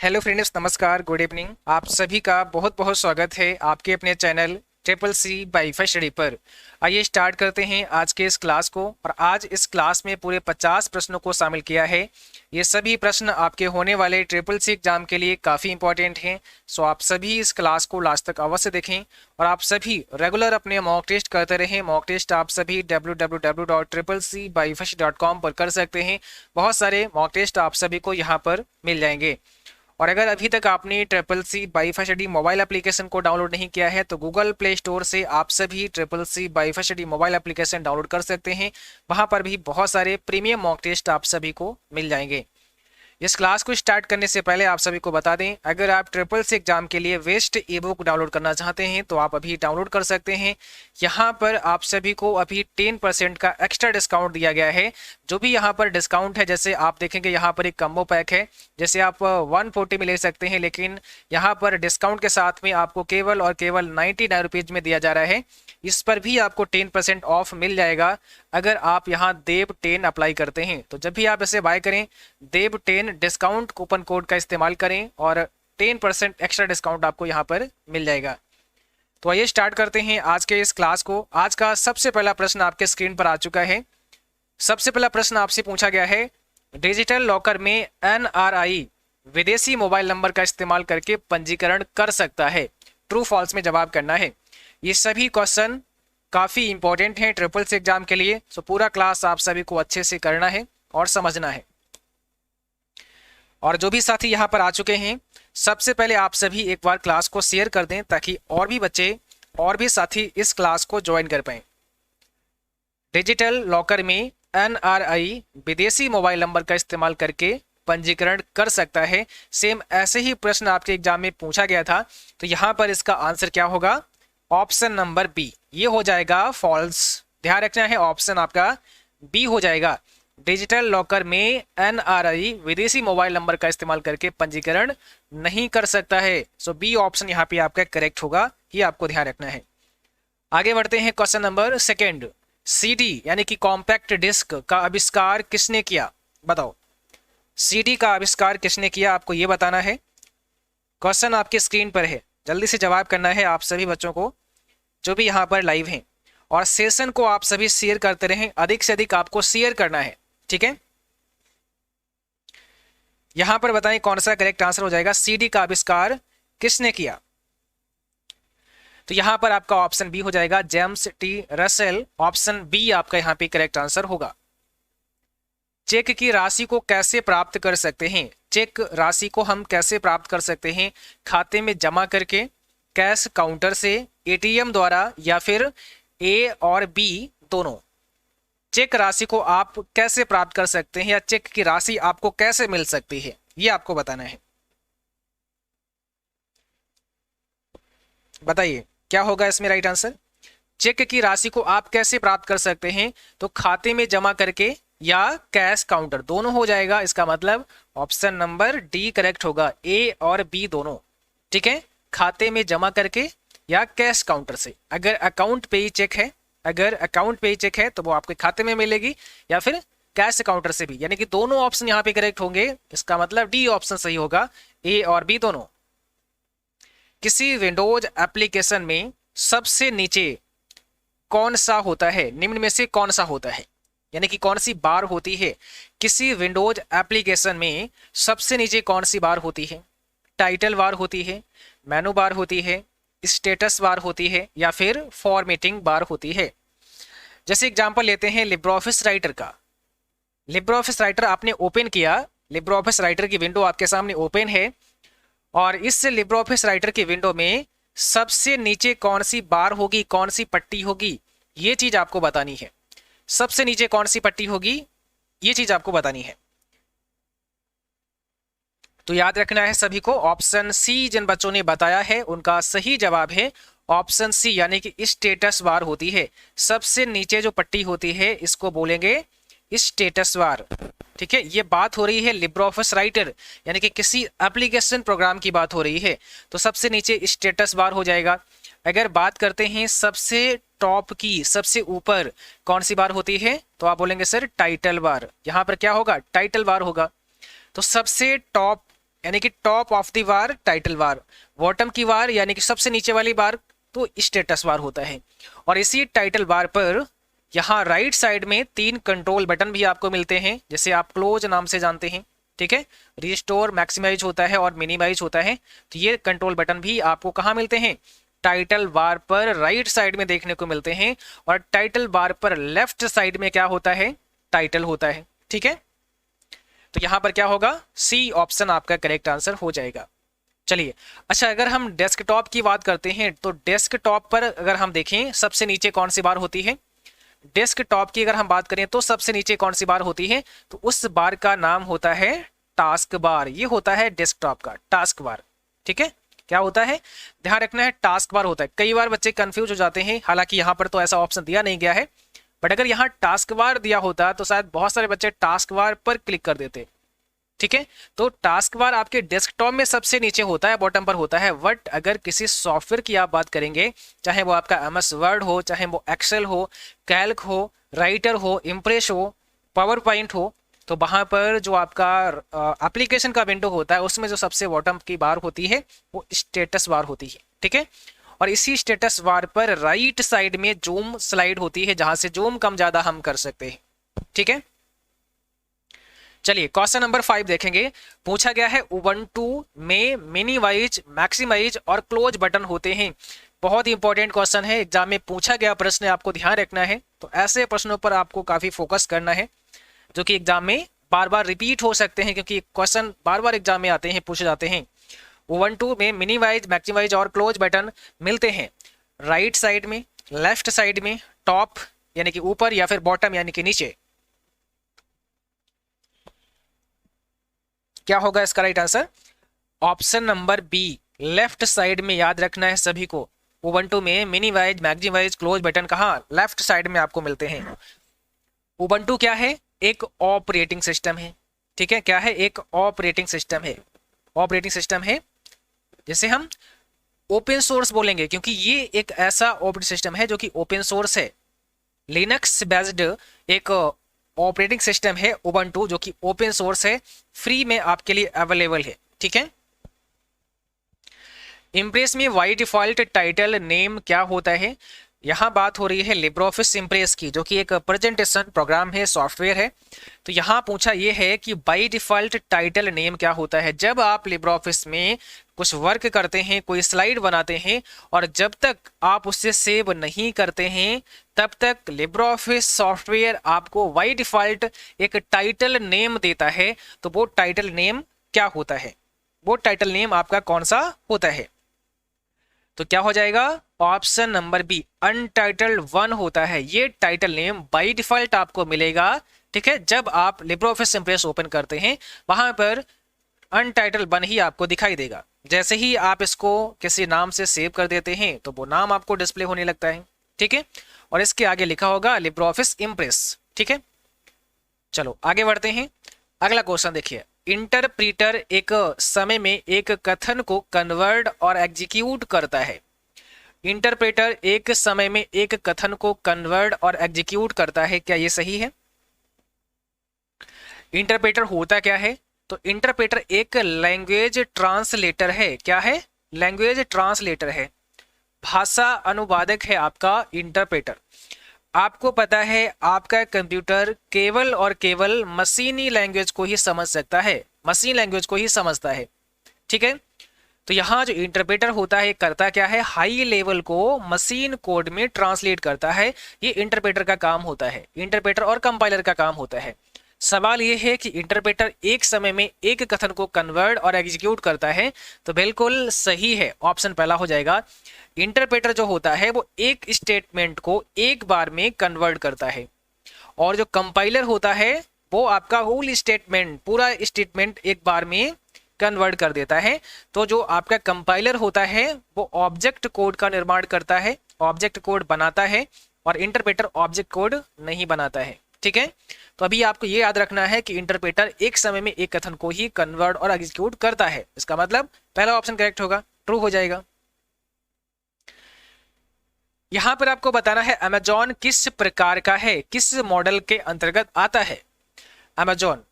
Hello friends, नमस्कार, good evening. आप सभी का बहुत बहुत स्वागत है आपके अपने channel triple C WiFi study पर। आइए स्टार्ट करते हैं आज के इस क्लास को। और आज इस क्लास में पूरे 50 प्रश्नों को शामिल किया है। ये सभी प्रश्न आपके होने वाले ट्रिपल सी एग्जाम के लिए काफ़ी इंपॉर्टेंट हैं। सो आप सभी इस क्लास को लास्ट तक अवश्य देखें और आप सभी रेगुलर अपने मॉक टेस्ट करते रहें। मॉक टेस्ट आप सभी www.triplec-wifi.com पर कर सकते हैं। बहुत सारे मॉक टेस्ट आप सभी को यहाँ पर मिल जाएंगे। और अगर अभी तक आपने triple C WiFi study mobile application को डाउनलोड नहीं किया है तो गूगल प्ले स्टोर से आप सभी triple C WiFi study mobile application download कर सकते हैं। वहां पर भी बहुत सारे प्रीमियम मॉक टेस्ट आप सभी को मिल जाएंगे। इस क्लास को स्टार्ट करने से पहले आप सभी को बता दें, अगर आप ट्रिपल सी एग्जाम के लिए वेस्ट ई बुक डाउनलोड करना चाहते हैं तो आप अभी डाउनलोड कर सकते हैं। यहाँ पर आप सभी को अभी 10% का एक्स्ट्रा डिस्काउंट दिया गया है। जो भी यहाँ पर डिस्काउंट है, जैसे आप देखेंगे यहाँ पर एक कम्बो पैक है, जैसे आप 140 में ले सकते हैं, लेकिन यहाँ पर डिस्काउंट के साथ में आपको केवल और केवल 99 रुपीज़ में दिया जा रहा है। इस पर भी आपको 10% ऑफ मिल जाएगा अगर आप यहाँ देव 10 अप्लाई करते हैं। तो जब भी आप इसे बाय करें, देव 10 डिस्काउंट कूपन कोड का इस्तेमाल करें और 10% एक्स्ट्रा डिस्काउंट आपको यहाँ पर मिल जाएगा। तो आइए स्टार्ट करते हैं आज के इस क्लास को। आज का सबसे पहला प्रश्न आपके स्क्रीन पर आ चुका है। सबसे पहला प्रश्न आपसे पूछा गया है, डिजिटल लॉकर में एनआरआई विदेशी मोबाइल नंबर का इस्तेमाल करके पंजीकरण कर सकता है? ट्रू फॉल्स में जवाब करना है। ये सभी क्वेश्चन काफ़ी इंपॉर्टेंट हैं ट्रिपल सी एग्जाम के लिए। सो पूरा क्लास आप सभी को अच्छे से करना है और समझना है। और जो भी साथी यहाँ पर आ चुके हैं, सबसे पहले आप सभी एक बार क्लास को शेयर कर दें ताकि और भी बच्चे और भी साथी इस क्लास को ज्वाइन कर पाएं। डिजिटल लॉकर में एनआरआई विदेशी मोबाइल नंबर का इस्तेमाल करके पंजीकरण कर सकता है। सेम ऐसे ही प्रश्न आपके एग्जाम में पूछा गया था। तो यहाँ पर इसका आंसर क्या होगा? ऑप्शन नंबर बी, ये हो जाएगा फॉल्स। ध्यान रखना है, ऑप्शन आपका बी हो जाएगा। डिजिटल लॉकर में एनआरआई विदेशी मोबाइल नंबर का इस्तेमाल करके पंजीकरण नहीं कर सकता है। सो बी ऑप्शन यहाँ पे आपका करेक्ट होगा, ये आपको ध्यान रखना है। आगे बढ़ते हैं क्वेश्चन नंबर सेकेंड। सीडी यानी कि कॉम्पैक्ट डिस्क का आविष्कार किसने किया? बताओ, सीडी का आविष्कार किसने किया, आपको ये बताना है। क्वेश्चन आपकी स्क्रीन पर है, जल्दी से जवाब करना है आप सभी बच्चों को जो भी यहाँ पर लाइव हैं। और सेशन को आप सभी शेयर करते रहें, अधिक से अधिक आपको शेयर करना है, ठीक है। यहां पर बताएं कौन सा करेक्ट आंसर हो जाएगा। सीडी का आविष्कार किसने किया? तो यहां पर आपका ऑप्शन बी हो जाएगा, James T Russell. Option B आपका यहां पे करेक्ट आंसर होगा। चेक की राशि को कैसे प्राप्त कर सकते हैं? चेक राशि को हम कैसे प्राप्त कर सकते हैं? खाते में जमा करके, कैश काउंटर से, एटीएम द्वारा, या फिर ए और बी दोनों। चेक राशि को आप कैसे प्राप्त कर सकते हैं या चेक की राशि आपको कैसे मिल सकती है, ये आपको बताना है। बताइए क्या होगा इसमें राइट आंसर। चेक की राशि को आप कैसे प्राप्त कर सकते हैं? तो खाते में जमा करके या कैश काउंटर, दोनों हो जाएगा। इसका मतलब ऑप्शन नंबर डी करेक्ट होगा, ए और बी दोनों, ठीक है। खाते में जमा करके या कैश काउंटर से। अगर अकाउंट पे ही चेक है, अगर अकाउंट पे ही चेक है तो वो आपके खाते में मिलेगी, या फिर कैश काउंटर से भी, यानी कि दोनों ऑप्शन यहाँ पे करेक्ट होंगे। इसका मतलब डी ऑप्शन सही होगा, ए और बी दोनों। किसी विंडोज एप्लीकेशन में सबसे नीचे कौन सा होता है? निम्न में से कौन सा होता है, यानी कि कौन सी बार होती है? किसी विंडोज एप्लीकेशन में सबसे नीचे कौन सी बार होती है? टाइटल बार होती है, मेनू बार होती है, स्टेटस बार होती है, या फिर फॉर्मेटिंग बार होती है? जैसे एग्जांपल लेते हैं लिब्रे ऑफिस राइटर का। लिब्रे ऑफिस राइटर आपने ओपन किया, लिब्रे ऑफिस राइटर की विंडो आपके सामने ओपन है, और इस लिब्रे ऑफिस राइटर की विंडो में सबसे नीचे कौन सी बार होगी, कौन सी पट्टी होगी, ये चीज आपको बतानी है। सबसे नीचे कौन सी पट्टी होगी, ये चीज आपको बतानी है। तो याद रखना है सभी को, ऑप्शन सी जिन बच्चों ने बताया है उनका सही जवाब है ऑप्शन सी, यानी कि स्टेटस बार होती है। सबसे नीचे जो पट्टी होती है इसको बोलेंगे स्टेटस बार, ठीक है। ये बात हो रही है लिब्रे ऑफिस राइटर, यानी कि किसी एप्लीकेशन प्रोग्राम की बात हो रही है, तो सबसे नीचे स्टेटस बार हो जाएगा। अगर बात करते हैं सबसे टॉप की, सबसे ऊपर कौन सी बार होती है, तो आप बोलेंगे सर टाइटल बार। यहां पर क्या होगा? टाइटल बार होगा। तो सबसे टॉप यानी कि top of the bar title bar, bottom की बार यानी कि सबसे नीचे वाली बार तो स्टेटस बार होता है। और इसी टाइटल बार पर यहाँ राइट साइड में 3 कंट्रोल बटन भी आपको मिलते हैं, जैसे आप क्लोज नाम से जानते हैं, ठीक है। रिस्टोर, मैक्सिमाइज होता है और मिनिमाइज होता है। तो ये कंट्रोल बटन भी आपको कहाँ मिलते हैं, टाइटल बार पर राइट साइड में देखने को मिलते हैं। और टाइटल बार पर लेफ्ट साइड में क्या होता है, टाइटल होता है, ठीक है। तो यहां पर क्या होगा, सी ऑप्शन आपका करेक्ट आंसर हो जाएगा। चलिए, अच्छा अगर हम डेस्कटॉप की बात करते हैं तो डेस्कटॉप पर अगर हम देखें सबसे नीचे कौन सी बार होती है, डेस्कटॉप की अगर हम बात करें तो सबसे नीचे कौन सी बार होती है, तो उस बार का नाम होता है टास्क बार। ये होता है डेस्कटॉप का टास्क बार, ठीक है। क्या होता है, ध्यान रखना है, टास्क बार होता है। कई बार बच्चे कंफ्यूज हो जाते हैं, हालांकि यहाँ पर तो ऐसा ऑप्शन दिया नहीं गया है, बट अगर यहाँ टास्क बार दिया होता तो शायद बहुत सारे बच्चे टास्क बार पर क्लिक कर देते, ठीक है। तो टास्क बार आपके डेस्कटॉप में सबसे नीचे होता है, बॉटम पर होता है। बट अगर किसी सॉफ्टवेयर की आप बात करेंगे, चाहे वो आपका MS वर्ड हो, चाहे वो एक्सेल हो, कैल्क हो, राइटर हो, इम्प्रेस हो, पावर पॉइंट हो, तो वहां पर जो आपका एप्लीकेशन का विंडो होता है उसमें जो सबसे बॉटम की बार होती है वो स्टेटस बार होती है, ठीक है। और इसी स्टेटस बार पर राइट साइड में जूम स्लाइड होती है, जहां से जूम कम ज्यादा हम कर सकते हैं, ठीक है। चलिए क्वेश्चन नंबर 5 देखेंगे। पूछा गया है उबंटू में मिनिमाइज, मैक्सिमाइज और क्लोज बटन होते हैं। बहुत ही इंपॉर्टेंट क्वेश्चन है, एग्जाम में पूछा गया प्रश्न, आपको ध्यान रखना है। तो ऐसे प्रश्नों पर आपको काफी फोकस करना है जो कि एग्जाम में बार बार रिपीट हो सकते हैं, क्योंकि क्वेश्चन बार बार एग्जाम में आते हैं, पूछे जाते हैं। उबंटू में मिनिमाइज, मैक्सिमाइज और क्लोज बटन मिलते हैं राइट साइड में, लेफ्ट साइड में, टॉप यानी कि ऊपर या फिर बॉटम यानी कि नीचे। क्या होगा इसका right answer, option number B, left side में। याद रखना है सभी को, उबंटू में मिनिमाइज, मैक्सिमाइज, क्लोज बटन कहाँ, लेफ्ट साइड में आपको मिलते हैं। उबंटू क्या है, एक ऑपरेटिंग सिस्टम है, ठीक है। क्या है, एक ऑपरेटिंग सिस्टम है। ऑपरेटिंग सिस्टम है जिसे हम ओपन सोर्स बोलेंगे, क्योंकि ये एक ऐसा ऑपरेटिंग सिस्टम है जो कि ओपन सोर्स है। लिनक्स बेस्ड एक ऑपरेटिंग सिस्टम है उबंटू, जो कि ओपन सोर्स है, फ्री में आपके लिए अवेलेबल है, ठीक है। इम्प्रेस में बाय डिफॉल्ट टाइटल नेम क्या होता है, यहाँ बात हो रही है लिब्रोऑफिस इम्प्रेस की, जो कि एक प्रेजेंटेशन प्रोग्राम है, सॉफ्टवेयर है। तो यहाँ पूछा ये है कि बाय डिफॉल्ट टाइटल नेम क्या होता है। जब आप लिब्रोऑफिस में कुछ वर्क करते हैं, कोई स्लाइड बनाते हैं, और जब तक आप उससे सेव नहीं करते हैं तब तक लिब्रोऑफिस सॉफ्टवेयर आपको बाय डिफॉल्ट एक टाइटल नेम देता है। तो वो टाइटल नेम क्या होता है, वो टाइटल नेम आपका कौन सा होता है। तो क्या हो जाएगा, ऑप्शन नंबर बी, अनटाइटल्ड 1 होता है। ये टाइटल नेम बाय डिफॉल्ट आपको मिलेगा, ठीक है। जब आप लिब्रोऑफिस इम्प्रेस ओपन करते हैं वहां पर अनटाइटल्ड 1 ही आपको दिखाई देगा। जैसे ही आप इसको किसी नाम से सेव कर देते हैं तो वो नाम आपको डिस्प्ले होने लगता है, ठीक है। और इसके आगे लिखा होगा लिब्रोऑफिस इम्प्रेस, ठीक है। चलो आगे बढ़ते हैं, अगला क्वेश्चन देखिए। इंटरप्रीटर एक समय में एक कथन को कन्वर्ट और एग्जीक्यूट करता है। इंटरप्रेटर एक समय में एक कथन को कन्वर्ट और एग्जीक्यूट करता है, क्या ये सही है। इंटरप्रेटर होता क्या है, तो इंटरप्रेटर एक लैंग्वेज ट्रांसलेटर है। क्या है, लैंग्वेज ट्रांसलेटर है, भाषा अनुवादक है आपका इंटरप्रेटर। आपको पता है आपका कंप्यूटर केवल और केवल मशीनी लैंग्वेज को ही समझ सकता है, मशीन लैंग्वेज को ही समझता है, ठीक है। तो यहाँ जो इंटरप्रेटर होता है करता क्या है, हाई लेवल को मशीन कोड में ट्रांसलेट करता है। ये इंटरप्रेटर का काम होता है, इंटरप्रेटर और कंपाइलर का काम होता है। सवाल ये है कि इंटरप्रेटर एक समय में एक कथन को कन्वर्ट और एग्जीक्यूट करता है, तो बिल्कुल सही है, ऑप्शन पहला हो जाएगा। इंटरप्रेटर जो होता है वो एक स्टेटमेंट को एक बार में कन्वर्ट करता है, और जो कंपाइलर होता है वो आपका होल स्टेटमेंट, पूरा स्टेटमेंट एक बार में कन्वर्ट कर देता है। तो जो आपका कंपाइलर होता है वो ऑब्जेक्ट कोड का निर्माण करता है, ऑब्जेक्ट कोड बनाता है, और इंटरप्रेटर ऑब्जेक्ट कोड नहीं बनाता है, ठीक है। तो अभी आपको ये याद रखना है कि इंटरप्रेटर एक समय में एक कथन को ही कन्वर्ट और एग्जीक्यूट करता है। इसका मतलब पहला ऑप्शन करेक्ट होगा, ट्रू हो जाएगा। यहां पर आपको बताना है अमेजॉन किस प्रकार का है, किस मॉडल के अंतर्गत आता है अमेजॉन,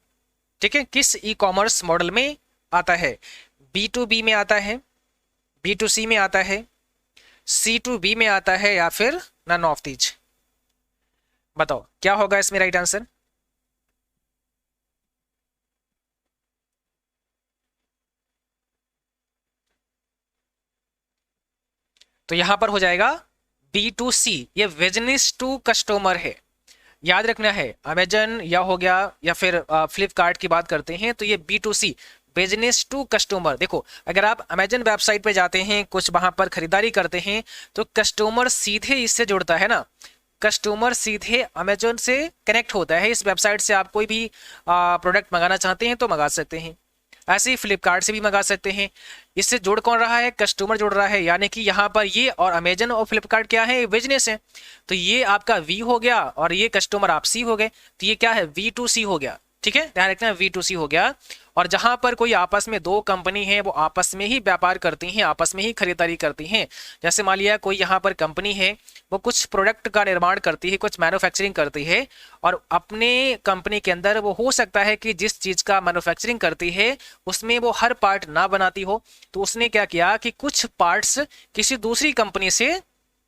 ठीक है। किस ई कॉमर्स मॉडल में आता है? B2B में आता है, B2C में आता है, C2B में आता है, या फिर नन ऑफ दीज? बताओ क्या होगा इसमें राइट आंसर? तो यहां पर हो जाएगा B2C, ये बिजनेस टू कस्टमर है। याद रखना है, अमेजन या हो गया या फिर फ्लिपकार्ट की बात करते हैं तो ये B2C, बिजनेस टू कस्टमर। देखो अगर आप अमेजन वेबसाइट पे जाते हैं, कुछ वहां पर खरीदारी करते हैं, तो कस्टमर सीधे इससे जुड़ता है ना, कस्टमर सीधे अमेजन से कनेक्ट होता है। इस वेबसाइट से आप कोई भी प्रोडक्ट मंगाना चाहते हैं तो मंगा सकते हैं, ऐसे ही फ्लिपकार्ट से भी मंगा सकते हैं। इससे जुड़ कौन रहा है? कस्टमर जुड़ रहा है, यानी कि यहाँ पर ये और अमेजन और फ्लिपकार्ट क्या है? बिजनेस है। तो ये आपका वी हो गया और ये कस्टमर आप सी हो गए, तो ये क्या है? V2C हो गया। ठीक है, ध्यान रखना, V2C हो गया। और जहां पर कोई आपस में दो कंपनी है, वो आपस में ही व्यापार करती हैं, आपस में ही खरीदारी करती हैं। जैसे मान लिया कोई यहाँ पर कंपनी है, वो कुछ प्रोडक्ट का निर्माण करती है, कुछ मैन्युफैक्चरिंग करती है, और अपने कंपनी के अंदर वो हो सकता है कि जिस चीज का मैन्युफैक्चरिंग करती है उसमें वो हर पार्ट ना बनाती हो, तो उसने क्या किया कि कुछ पार्ट्स किसी दूसरी कंपनी से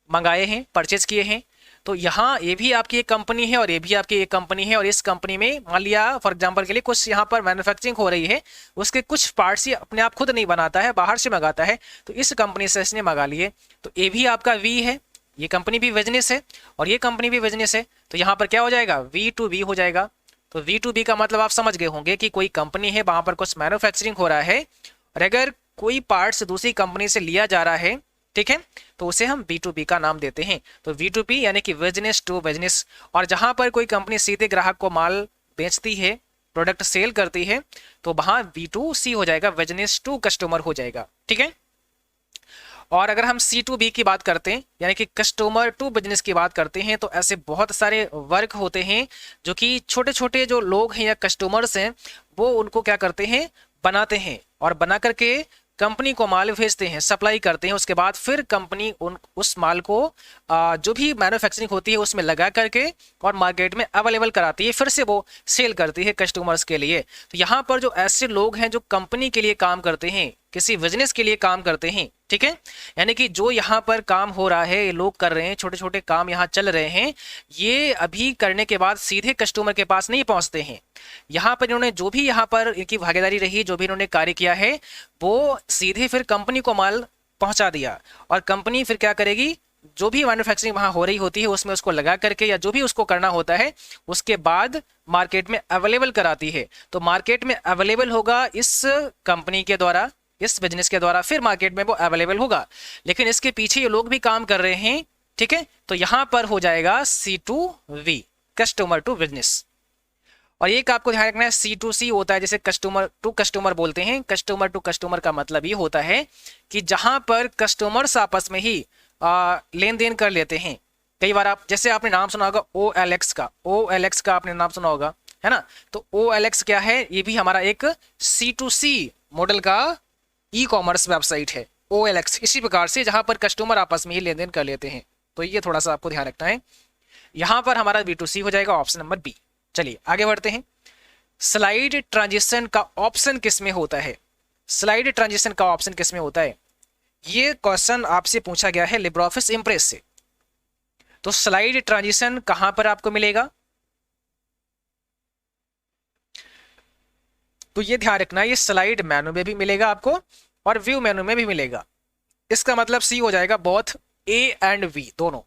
मंगाए हैं, परचेज किए हैं। तो यहाँ ये भी आपकी एक कंपनी है और ये भी आपकी एक कंपनी है, और इस कंपनी में मान लिया फॉर एग्जांपल के लिए कुछ यहाँ पर मैन्युफैक्चरिंग हो रही है, उसके कुछ पार्ट्स ही अपने आप खुद नहीं बनाता है, बाहर से मंगाता है, तो इस कंपनी से इसने मंगा लिए, तो ये भी आपका वी है, ये कंपनी भी बिजनेस है और ये कंपनी भी बिजनेस है। तो यहाँ पर क्या हो जाएगा? V2B हो जाएगा। तो V2B का मतलब आप समझ गए होंगे कि कोई कंपनी है, वहां पर कुछ मैन्युफैक्चरिंग हो रहा है, और अगर कोई पार्ट्स दूसरी कंपनी से लिया जा रहा है, ठीक है, तो उसे हम B2B का नाम देते हैं। तो V2B यानी कि बिजनेस टू बिजनेस। और जहां पर कोई कंपनी सीधे ग्राहक को माल बेचती है, प्रोडक्ट सेल करती है, तो वहां B2C हो जाएगा, बिजनेस टू कस्टमर हो जाएगा। ठीक है, और अगर हम C2B की बात करते हैं, यानी कि कस्टमर टू बिजनेस की बात करते हैं, तो ऐसे बहुत सारे वर्क होते हैं जो कि छोटे छोटे जो लोग हैं या कस्टमर्स हैं, वो उनको क्या करते हैं? बनाते हैं, और बना करके कंपनी को माल भेजते हैं, सप्लाई करते हैं। उसके बाद फिर कंपनी उस माल को जो भी मैन्युफैक्चरिंग होती है उसमें लगा करके और मार्केट में अवेलेबल कराती है, फिर से वो सेल करती है कस्टमर्स के लिए। तो यहाँ पर जो ऐसे लोग हैं जो कंपनी के लिए काम करते हैं, किसी बिजनेस के लिए काम करते हैं, ठीक है, यानी कि जो यहाँ पर काम हो रहा है, ये लोग कर रहे हैं, छोटे छोटे काम यहाँ चल रहे हैं, ये अभी करने के बाद सीधे कस्टमर के पास नहीं पहुंचते हैं। यहाँ पर इन्होंने जो भी यहाँ पर इनकी भागीदारी रही, जो भी इन्होंने कार्य किया है, वो सीधे फिर कंपनी को माल पहुंचा दिया, और कंपनी फिर क्या करेगी? जो भी मैन्युफैक्चरिंग वहां हो रही होती है उसमें उसको लगा करके या जो भी उसको करना होता है, उसके बाद मार्केट में अवेलेबल कराती है। तो मार्केट में अवेलेबल होगा इस कंपनी के द्वारा, इस बिजनेस के द्वारा, फिर मार्केट में वो अवेलेबल होगा। लेकिन इसके पीछे ये लोग भी काम कर रहे हैं, ठीक है, तो यहां पर हो जाएगा C2V, कस्टमर टू बिजनेस। और एक आपको ध्यान रखना है, C2C होता है जैसे कस्टमर टू कस्टमर बोलते हैं। कस्टमर टू कस्टमर का मतलब ये होता है कि जहां पर कस्टमर्स आपस में ही लेन देन कर लेते हैं। कई बार आप, जैसे आपने नाम सुना होगा OLX का आपने नाम सुना होगा, है ना? तो OLX क्या है? ये भी हमारा एक C2C मॉडल का ई-कॉमर्स वेबसाइट है OLX। इसी प्रकार से जहां पर कस्टमर आपस में ही लेन देन कर लेते हैं, तो ये थोड़ा सा आपको ध्यान रखना है। यहां पर हमारा B2C हो जाएगा, ऑप्शन नंबर बी। चलिए आगे बढ़ते हैं। स्लाइड ट्रांजिशन का ऑप्शन किस में होता है? स्लाइड ट्रांजिशन का ऑप्शन किस में होता है? ये क्वेश्चन आपसे पूछा गया है लिब्रियोफिस इंप्रेस से। तो स्लाइड ट्रांजिशन कहां पर आपको मिलेगा? तो ये ध्यान रखना, ये स्लाइड मेनू में भी मिलेगा आपको और व्यू मेनू में भी मिलेगा। इसका मतलब सी हो जाएगा, बोथ ए एंड वी दोनों।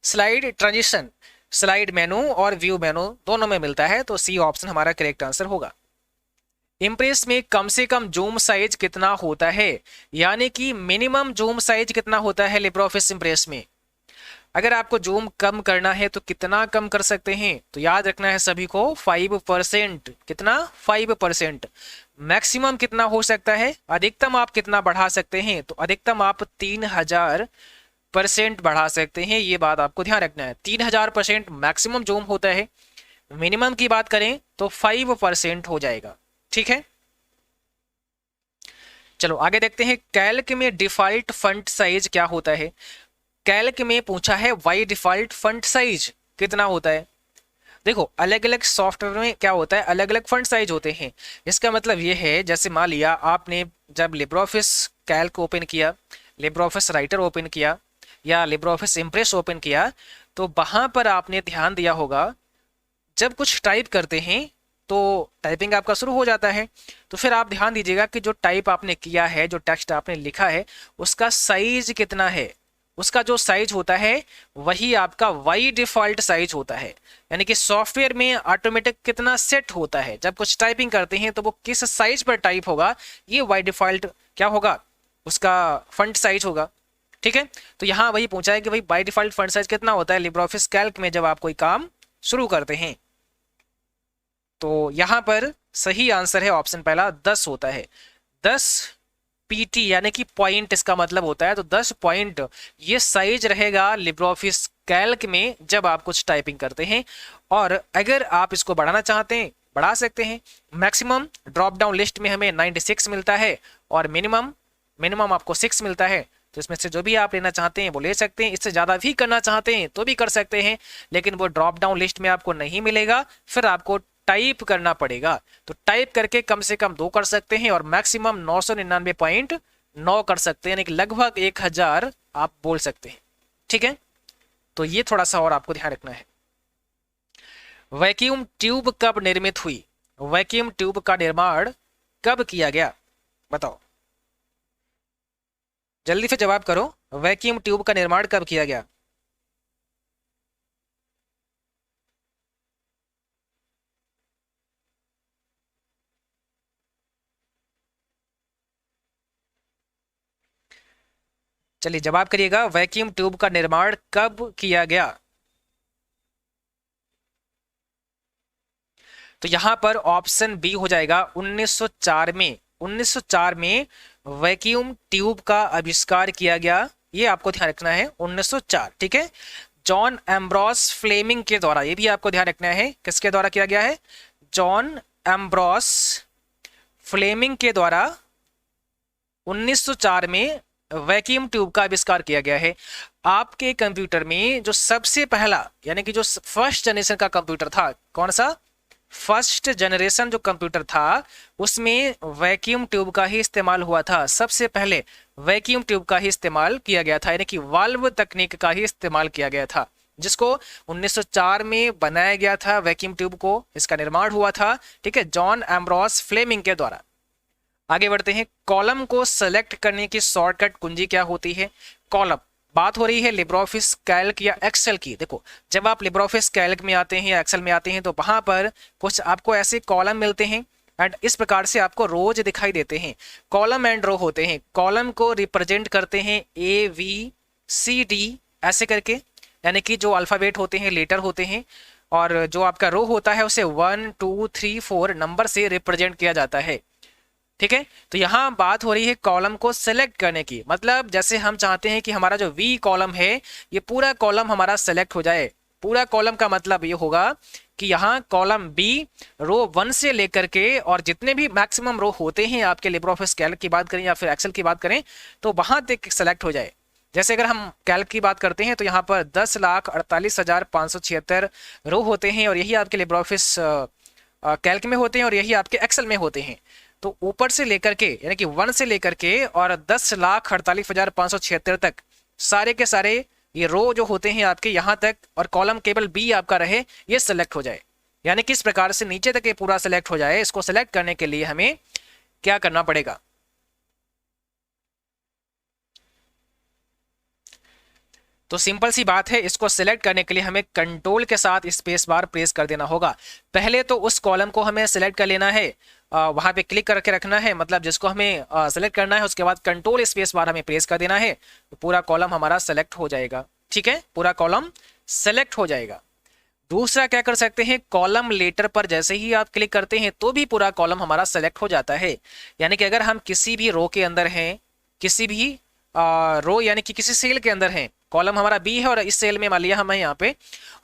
स्लाइड ट्रांजिशन स्लाइड मेनू और व्यू मेनू दोनों में मिलता है, तो सी ऑप्शन हमारा करेक्ट आंसर होगा। इंप्रेस में कम से कम जूम साइज कितना होता है, यानी कि मिनिमम जूम साइज कितना होता है लिब्रियोफिस इंप्रेस में? अगर आपको जूम कम करना है तो कितना कम कर सकते हैं? तो याद रखना है सभी को, 5%। कितना? 5%। मैक्सिमम कितना हो सकता है? अधिकतम आप कितना बढ़ा सकते हैं? तो अधिकतम आप 3000% बढ़ा सकते हैं। ये बात आपको ध्यान रखना है, 3000% मैक्सिमम जूम होता है। मिनिमम की बात करें तो 5% हो जाएगा। ठीक है, चलो आगे देखते हैं। कैल्क में डिफॉल्ट फॉन्ट साइज क्या होता है? कैल्क में पूछा है वाई डिफॉल्ट फॉन्ट साइज कितना होता है? देखो अलग अलग सॉफ्टवेयर में क्या होता है, अलग अलग फंड साइज होते हैं। इसका मतलब ये है, जैसे मान लिया आपने जब लिब्रे कैल्क ओपन किया, लिब्रे राइटर ओपन किया या लिब्रे इम्प्रेस ओपन किया, तो वहां पर आपने ध्यान दिया होगा जब कुछ टाइप करते हैं तो टाइपिंग आपका शुरू हो जाता है, तो फिर आप ध्यान दीजिएगा कि जो टाइप आपने किया है, जो टेक्स्ट आपने लिखा है, उसका साइज कितना है। उसका जो साइज होता है वही आपका वाई डिफॉल्ट साइज होता है। यानी कि सॉफ्टवेयर में ऑटोमेटिक कितना सेट होता है, जब कुछ टाइपिंग करते हैं तो वो किस साइज पर टाइप होगा, ये वाई डिफॉल्ट क्या होगा, उसका फंट साइज होगा। ठीक है, तो यहाँ वही पूछा है कि भाई बाय डिफॉल्ट फंट साइज कितना होता है लिब्रे कैल्क में जब आप कोई काम शुरू करते हैं। तो यहां पर सही आंसर है ऑप्शन पहला, 10 होता है। 10 पीटी यानी कि पॉइंट इसका मतलब होता है, तो 10 पॉइंट ये साइज रहेगा लिब्रे कैल्क में जब आप कुछ टाइपिंग करते हैं। और अगर आप इसको बढ़ाना चाहते हैं बढ़ा सकते हैं। मैक्सिमम ड्रॉप डाउन लिस्ट में हमें 96 मिलता है और मिनिमम मिनिमम आपको 6 मिलता है। तो इसमें से जो भी आप लेना चाहते हैं वो ले सकते हैं, इससे ज़्यादा भी करना चाहते हैं तो भी कर सकते हैं, लेकिन वो ड्रॉप डाउन लिस्ट में आपको नहीं मिलेगा, फिर आपको टाइप करना पड़ेगा। तो टाइप करके कम से कम 2 कर सकते हैं और मैक्सिमम 999.9 कर सकते हैं, यानी कि लगभग 1000 आप बोल सकते हैं। ठीक है, तो ये थोड़ा सा और आपको ध्यान रखना है। वैक्यूम ट्यूब कब निर्मित हुई? वैक्यूम ट्यूब का निर्माण कब किया गया, बताओ जल्दी से जवाब करो। वैक्यूम ट्यूब का निर्माण कब किया गया? चलिए जवाब करिएगा, वैक्यूम ट्यूब का निर्माण कब किया गया? तो यहां पर ऑप्शन बी हो जाएगा 1904 में। 1904 में वैक्यूम ट्यूब का आविष्कार किया गया, ये आपको ध्यान रखना है, 1904। ठीक है, जॉन एम्ब्रोस फ्लेमिंग के द्वारा, ये भी आपको ध्यान रखना है, किसके द्वारा किया गया है? जॉन एम्ब्रोस फ्लेमिंग के द्वारा 1904 में वैक्यूम ट्यूब का आविष्कार किया गया है। आपके कंप्यूटर में जो सबसे पहला यानी कि जो फर्स्ट जनरेशन का कंप्यूटर था, कौन सा? फर्स्ट जनरेशन जो कंप्यूटर था उसमें वैक्यूम ट्यूब का ही इस्तेमाल हुआ था। सबसे पहले वैक्यूम ट्यूब का ही इस्तेमाल किया गया था, यानी कि वाल्व तकनीक का ही इस्तेमाल किया गया था, जिसको 1904 में बनाया गया था। वैक्यूम ट्यूब को इसका निर्माण हुआ था, ठीक है, जॉन एम्ब्रोस फ्लेमिंग के द्वारा। आगे बढ़ते हैं, कॉलम को सेलेक्ट करने की शॉर्टकट कुंजी क्या होती है? कॉलम, बात हो रही है लिब्रे कैल्क या एक्सेल की। देखो जब आप लिब्रे कैल्क में आते हैं या एक्सेल में आते हैं तो वहां पर कुछ आपको ऐसे कॉलम मिलते हैं एंड इस प्रकार से आपको रोज दिखाई देते हैं। कॉलम एंड रो होते हैं। कॉलम को रिप्रेजेंट करते हैं ABCD ऐसे करके, यानी कि जो अल्फाबेट होते हैं, लेटर होते हैं, और जो आपका रो होता है उसे 1 2 3 4 नंबर से रिप्रेजेंट किया जाता है। ठीक है, तो यहां बात हो रही है कॉलम को सेलेक्ट करने की। मतलब जैसे हम चाहते हैं कि हमारा जो वी कॉलम है ये पूरा कॉलम हमारा सेलेक्ट हो जाए। पूरा कॉलम का मतलब ये होगा कि यहाँ कॉलम बी रो 1 से लेकर के और जितने भी मैक्सिमम रो होते हैं आपके लिब्रे कैल्क की बात करें या फिर एक्सेल की बात करें तो वहां तक सेलेक्ट हो जाए। जैसे अगर हम कैल्क की बात करते हैं तो यहाँ पर 10,48,576 रो होते हैं और यही आपके लिब्रे कैल्क में होते हैं और यही आपके एक्सेल में होते हैं। तो ऊपर से लेकर के यानी कि 1 से लेकर के और 10,48,576 तक सारे के सारे ये रो जो होते हैं आपके यहाँ तक, और कॉलम केवल बी आपका रहे, ये सेलेक्ट हो जाए। यानी किस प्रकार से नीचे तक ये पूरा सेलेक्ट हो जाए, इसको सेलेक्ट करने के लिए हमें क्या करना पड़ेगा? तो सिंपल सी बात है, इसको सिलेक्ट करने के लिए हमें कंट्रोल के साथ स्पेस बार प्रेस कर देना होगा। पहले तो उस कॉलम को हमें सिलेक्ट कर लेना है, वहां पे क्लिक करके रखना है, मतलब जिसको हमें सेलेक्ट करना है, उसके बाद कंट्रोल स्पेस बार हमें प्रेस कर देना है, तो पूरा कॉलम हमारा सेलेक्ट हो जाएगा। ठीक है, पूरा कॉलम सेलेक्ट हो जाएगा। दूसरा क्या कर सकते हैं, कॉलम लेटर पर जैसे ही आप क्लिक करते हैं तो भी पूरा कॉलम हमारा सेलेक्ट हो जाता है। यानी कि अगर हम किसी भी रो के अंदर हैं, किसी भी रो यानी कि किसी सेल के अंदर हैं, कॉलम हमारा बी है और इस सेल में मान लिया हमें यहाँ पे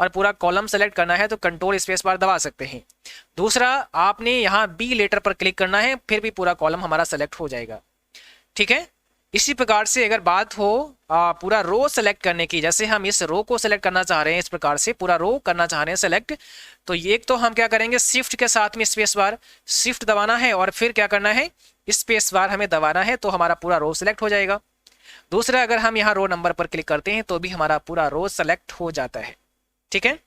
और पूरा कॉलम सेलेक्ट करना है तो कंट्रोल स्पेस बार दबा सकते हैं। दूसरा, आपने यहाँ बी लेटर पर क्लिक करना है, फिर भी पूरा कॉलम हमारा सेलेक्ट हो जाएगा। ठीक है, इसी प्रकार से अगर बात हो पूरा रो सेलेक्ट करने की, जैसे हम इस रो को सेलेक्ट करना चाह रहे हैं, इस प्रकार से पूरा रो करना चाह रहे हैं सेलेक्ट, तो ये एक तो हम क्या करेंगे, शिफ्ट के साथ में स्पेस बार, शिफ्ट दबाना है और फिर क्या करना है, स्पेस बार हमें दबाना है, तो हमारा पूरा रो सेलेक्ट हो जाएगा। दूसरा, अगर हम यहाँ रो नंबर पर क्लिक करते हैं तो भी हमारा पूरा रो सेलेक्ट हो जाता है। ठीक है।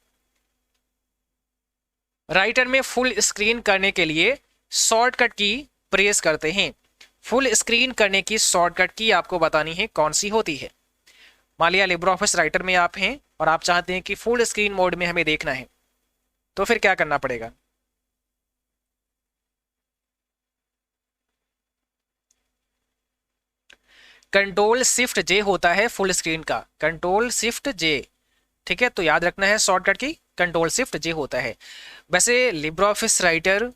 राइटर में फुल स्क्रीन करने के लिए शॉर्टकट की प्रेस करते हैं। फुल स्क्रीन करने की शॉर्टकट की आपको बतानी है कौन सी होती है। मान लिया लिब्रे ऑफिस राइटर में आप हैं और आप चाहते हैं कि फुल स्क्रीन मोड में हमें देखना है, तो फिर क्या करना पड़ेगा, कंट्रोल शिफ्ट जे होता है फुल स्क्रीन का, कंट्रोल शिफ्ट जे। ठीक है, तो याद रखना है शॉर्टकट की कंट्रोल शिफ्ट जे होता है। वैसे Libre office writer,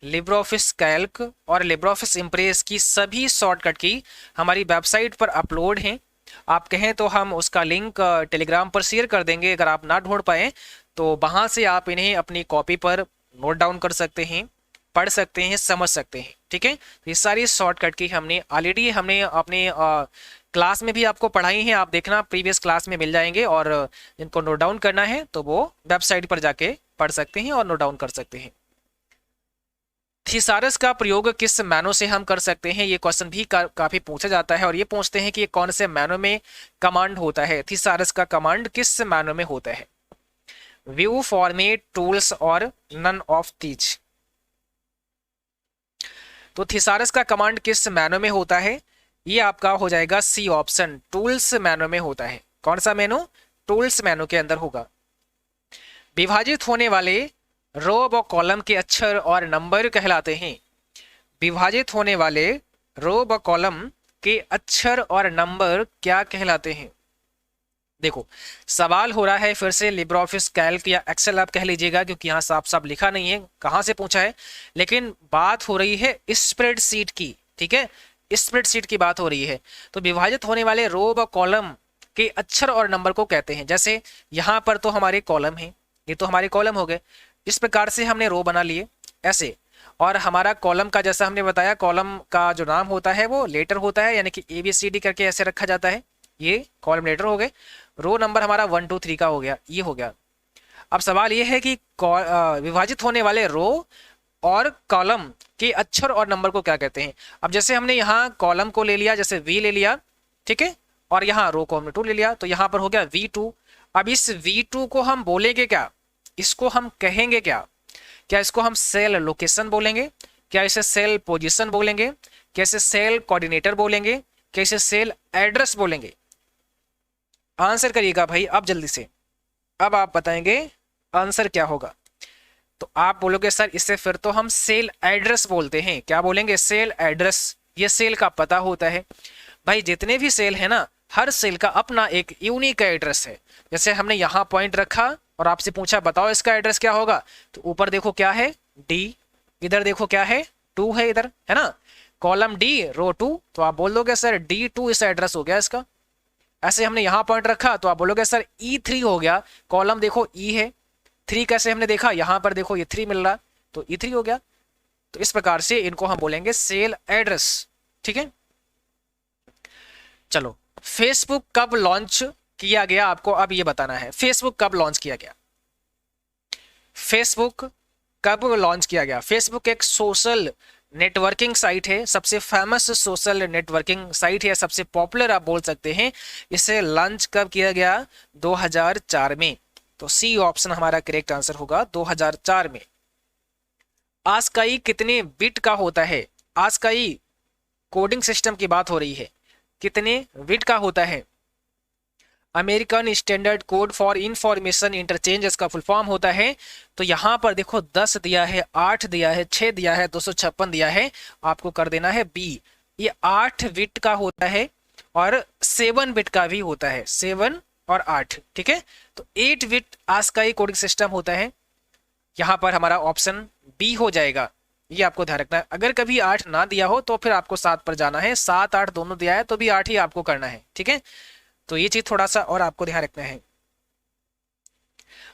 Libre office Calc और लिब्रे ऑफिस इम्प्रेस की सभी शॉर्टकट की हमारी वेबसाइट पर अपलोड हैं। आप कहें तो हम उसका लिंक टेलीग्राम पर शेयर कर देंगे, अगर आप ना ढूंढ पाए तो वहां से आप इन्हें अपनी कॉपी पर नोट डाउन कर सकते हैं, पढ़ सकते हैं, समझ सकते हैं। ठीक है, तो ये सारी शॉर्टकट की हमने ऑलरेडी अपने क्लास में भी आपको पढ़ाई है, आप देखना प्रीवियस क्लास में मिल जाएंगे, और जिनको नोट डाउन करना है तो वो वेबसाइट पर जाके पढ़ सकते हैं और नोट डाउन कर सकते हैं। थिसारस का प्रयोग किस मैनो से हम कर सकते हैं, ये क्वेश्चन भी काफी पूछा जाता है, और ये पूछते हैं कि ये कौन से मैनो में कमांड होता है, थिसारस का कमांड किस मैनो में होता है, व्यू, फॉर्मेट, टूल्स और नन ऑफ दीज। तो थिसारस का कमांड किस मैनो में होता है, ये आपका हो जाएगा सी ऑप्शन, टूल्स मैनो में होता है। कौन सा मैनो, टूल्स मैनो के अंदर होगा। विभाजित होने वाले रो व कॉलम के अक्षर और नंबर कहलाते हैं। विभाजित होने वाले रो व कॉलम के अक्षर और नंबर क्या कहलाते हैं। देखो सवाल हो रहा है फिर से लिब्रे ऑफिस कैल्क या एक्सेल आप कह लीजिएगा, क्योंकि यहाँ साफ साफ लिखा नहीं है कहाँ से पूछा है, लेकिन बात हो रही है स्प्रेडशीट की। ठीक है, स्प्रेडशीट की बात हो रही है। तो विभाजित होने वाले रो व कॉलम के अक्षर और नंबर को कहते हैं। जैसे यहाँ पर तो हमारे कॉलम है, ये तो हमारे कॉलम हो गए, इस प्रकार से हमने रो बना लिए ऐसे, और हमारा कॉलम का जैसा हमने बताया कॉलम का जो नाम होता है वो लेटर होता है, यानी कि ABCD करके ऐसे रखा जाता है। ये कॉलम लेटर हो गए, रो नंबर हमारा 1 2 3 का हो गया, ये हो गया। अब सवाल ये है कि विभाजित होने वाले रो और कॉलम के अक्षर और नंबर को क्या कहते हैं। अब जैसे हमने यहाँ कॉलम को ले लिया, जैसे V ले लिया, ठीक है, और यहाँ रो को हमने 2 ले लिया, तो यहाँ पर हो गया V2। अब इस V2 को हम बोलेंगे क्या, इसको हम कहेंगे क्या, क्या इसको हम सेल लोकेशन बोलेंगे, क्या इसे सेल पोजीशन बोलेंगे, क्या इसे सेल कोऑर्डिनेटर बोलेंगे, क्या इसे सेल एड्रेस बोलेंगे। आंसर करिएगा भाई अब जल्दी से, अब आप बताएंगे आंसर क्या होगा। तो आप बोलोगे सर इसे फिर तो हम सेल एड्रेस बोलते हैं। क्या बोलेंगे, सेल एड्रेस, ये सेल का पता होता है। भाई जितने भी सेल है ना, हर सेल का अपना एक यूनिक एड्रेस है। जैसे हमने यहाँ पॉइंट रखा और आपसे पूछा बताओ इसका एड्रेस क्या होगा, तो ऊपर देखो क्या है D, इधर देखो क्या है 2 है, इधर है ना कॉलम D रो 2, तो आप बोल दोगे सर D2 इस एड्रेस हो गया इसका। ऐसे हमने यहाँ पॉइंट रखा तो आप बोलोगे सर E3 हो गया, कॉलम देखो E है, 3 कैसे हमने देखा, यहाँ पर देखो ये 3 मिल रहा, तो E3 हो गया। तो इस प्रकार से इनको हम बोलेंगे सेल एड्रेस। ठीक है, चलो फेसबुक कब लॉन्च किया गया, आपको अब ये बताना है फेसबुक कब लॉन्च किया गया। फेसबुक कब लॉन्च किया गया। फेसबुक एक सोशल नेटवर्किंग साइट है, सबसे फेमस सोशल नेटवर्किंग साइट है, सबसे पॉपुलर आप बोल सकते हैं। इसे लॉन्च कब किया गया, 2004 में। तो सी ऑप्शन हमारा करेक्ट आंसर होगा 2004 में। आस्काई कितने बिट का होता है, आस्काई कोडिंग सिस्टम की बात हो रही है, कितने बिट का होता है। American standard code for information interchange इसका फुल फॉर्म होता है। तो यहाँ पर देखो 10 दिया है, 8 दिया है, 6 दिया है, 256 दिया है, आपको कर देना है बी। ये 8 बिट का होता है और 7 बिट का भी होता है, 7 और 8। ठीक है, तो 8 बिट आस्काई कोडिंग सिस्टम होता है। यहाँ पर हमारा ऑप्शन बी हो जाएगा, ये आपको ध्यान रखना है। अगर कभी 8 ना दिया हो तो फिर आपको 7 पर जाना है, 7 8 दोनों दिया है तो भी 8 ही आपको करना है। ठीक है, तो ये चीज थोड़ा सा और आपको ध्यान रखना है।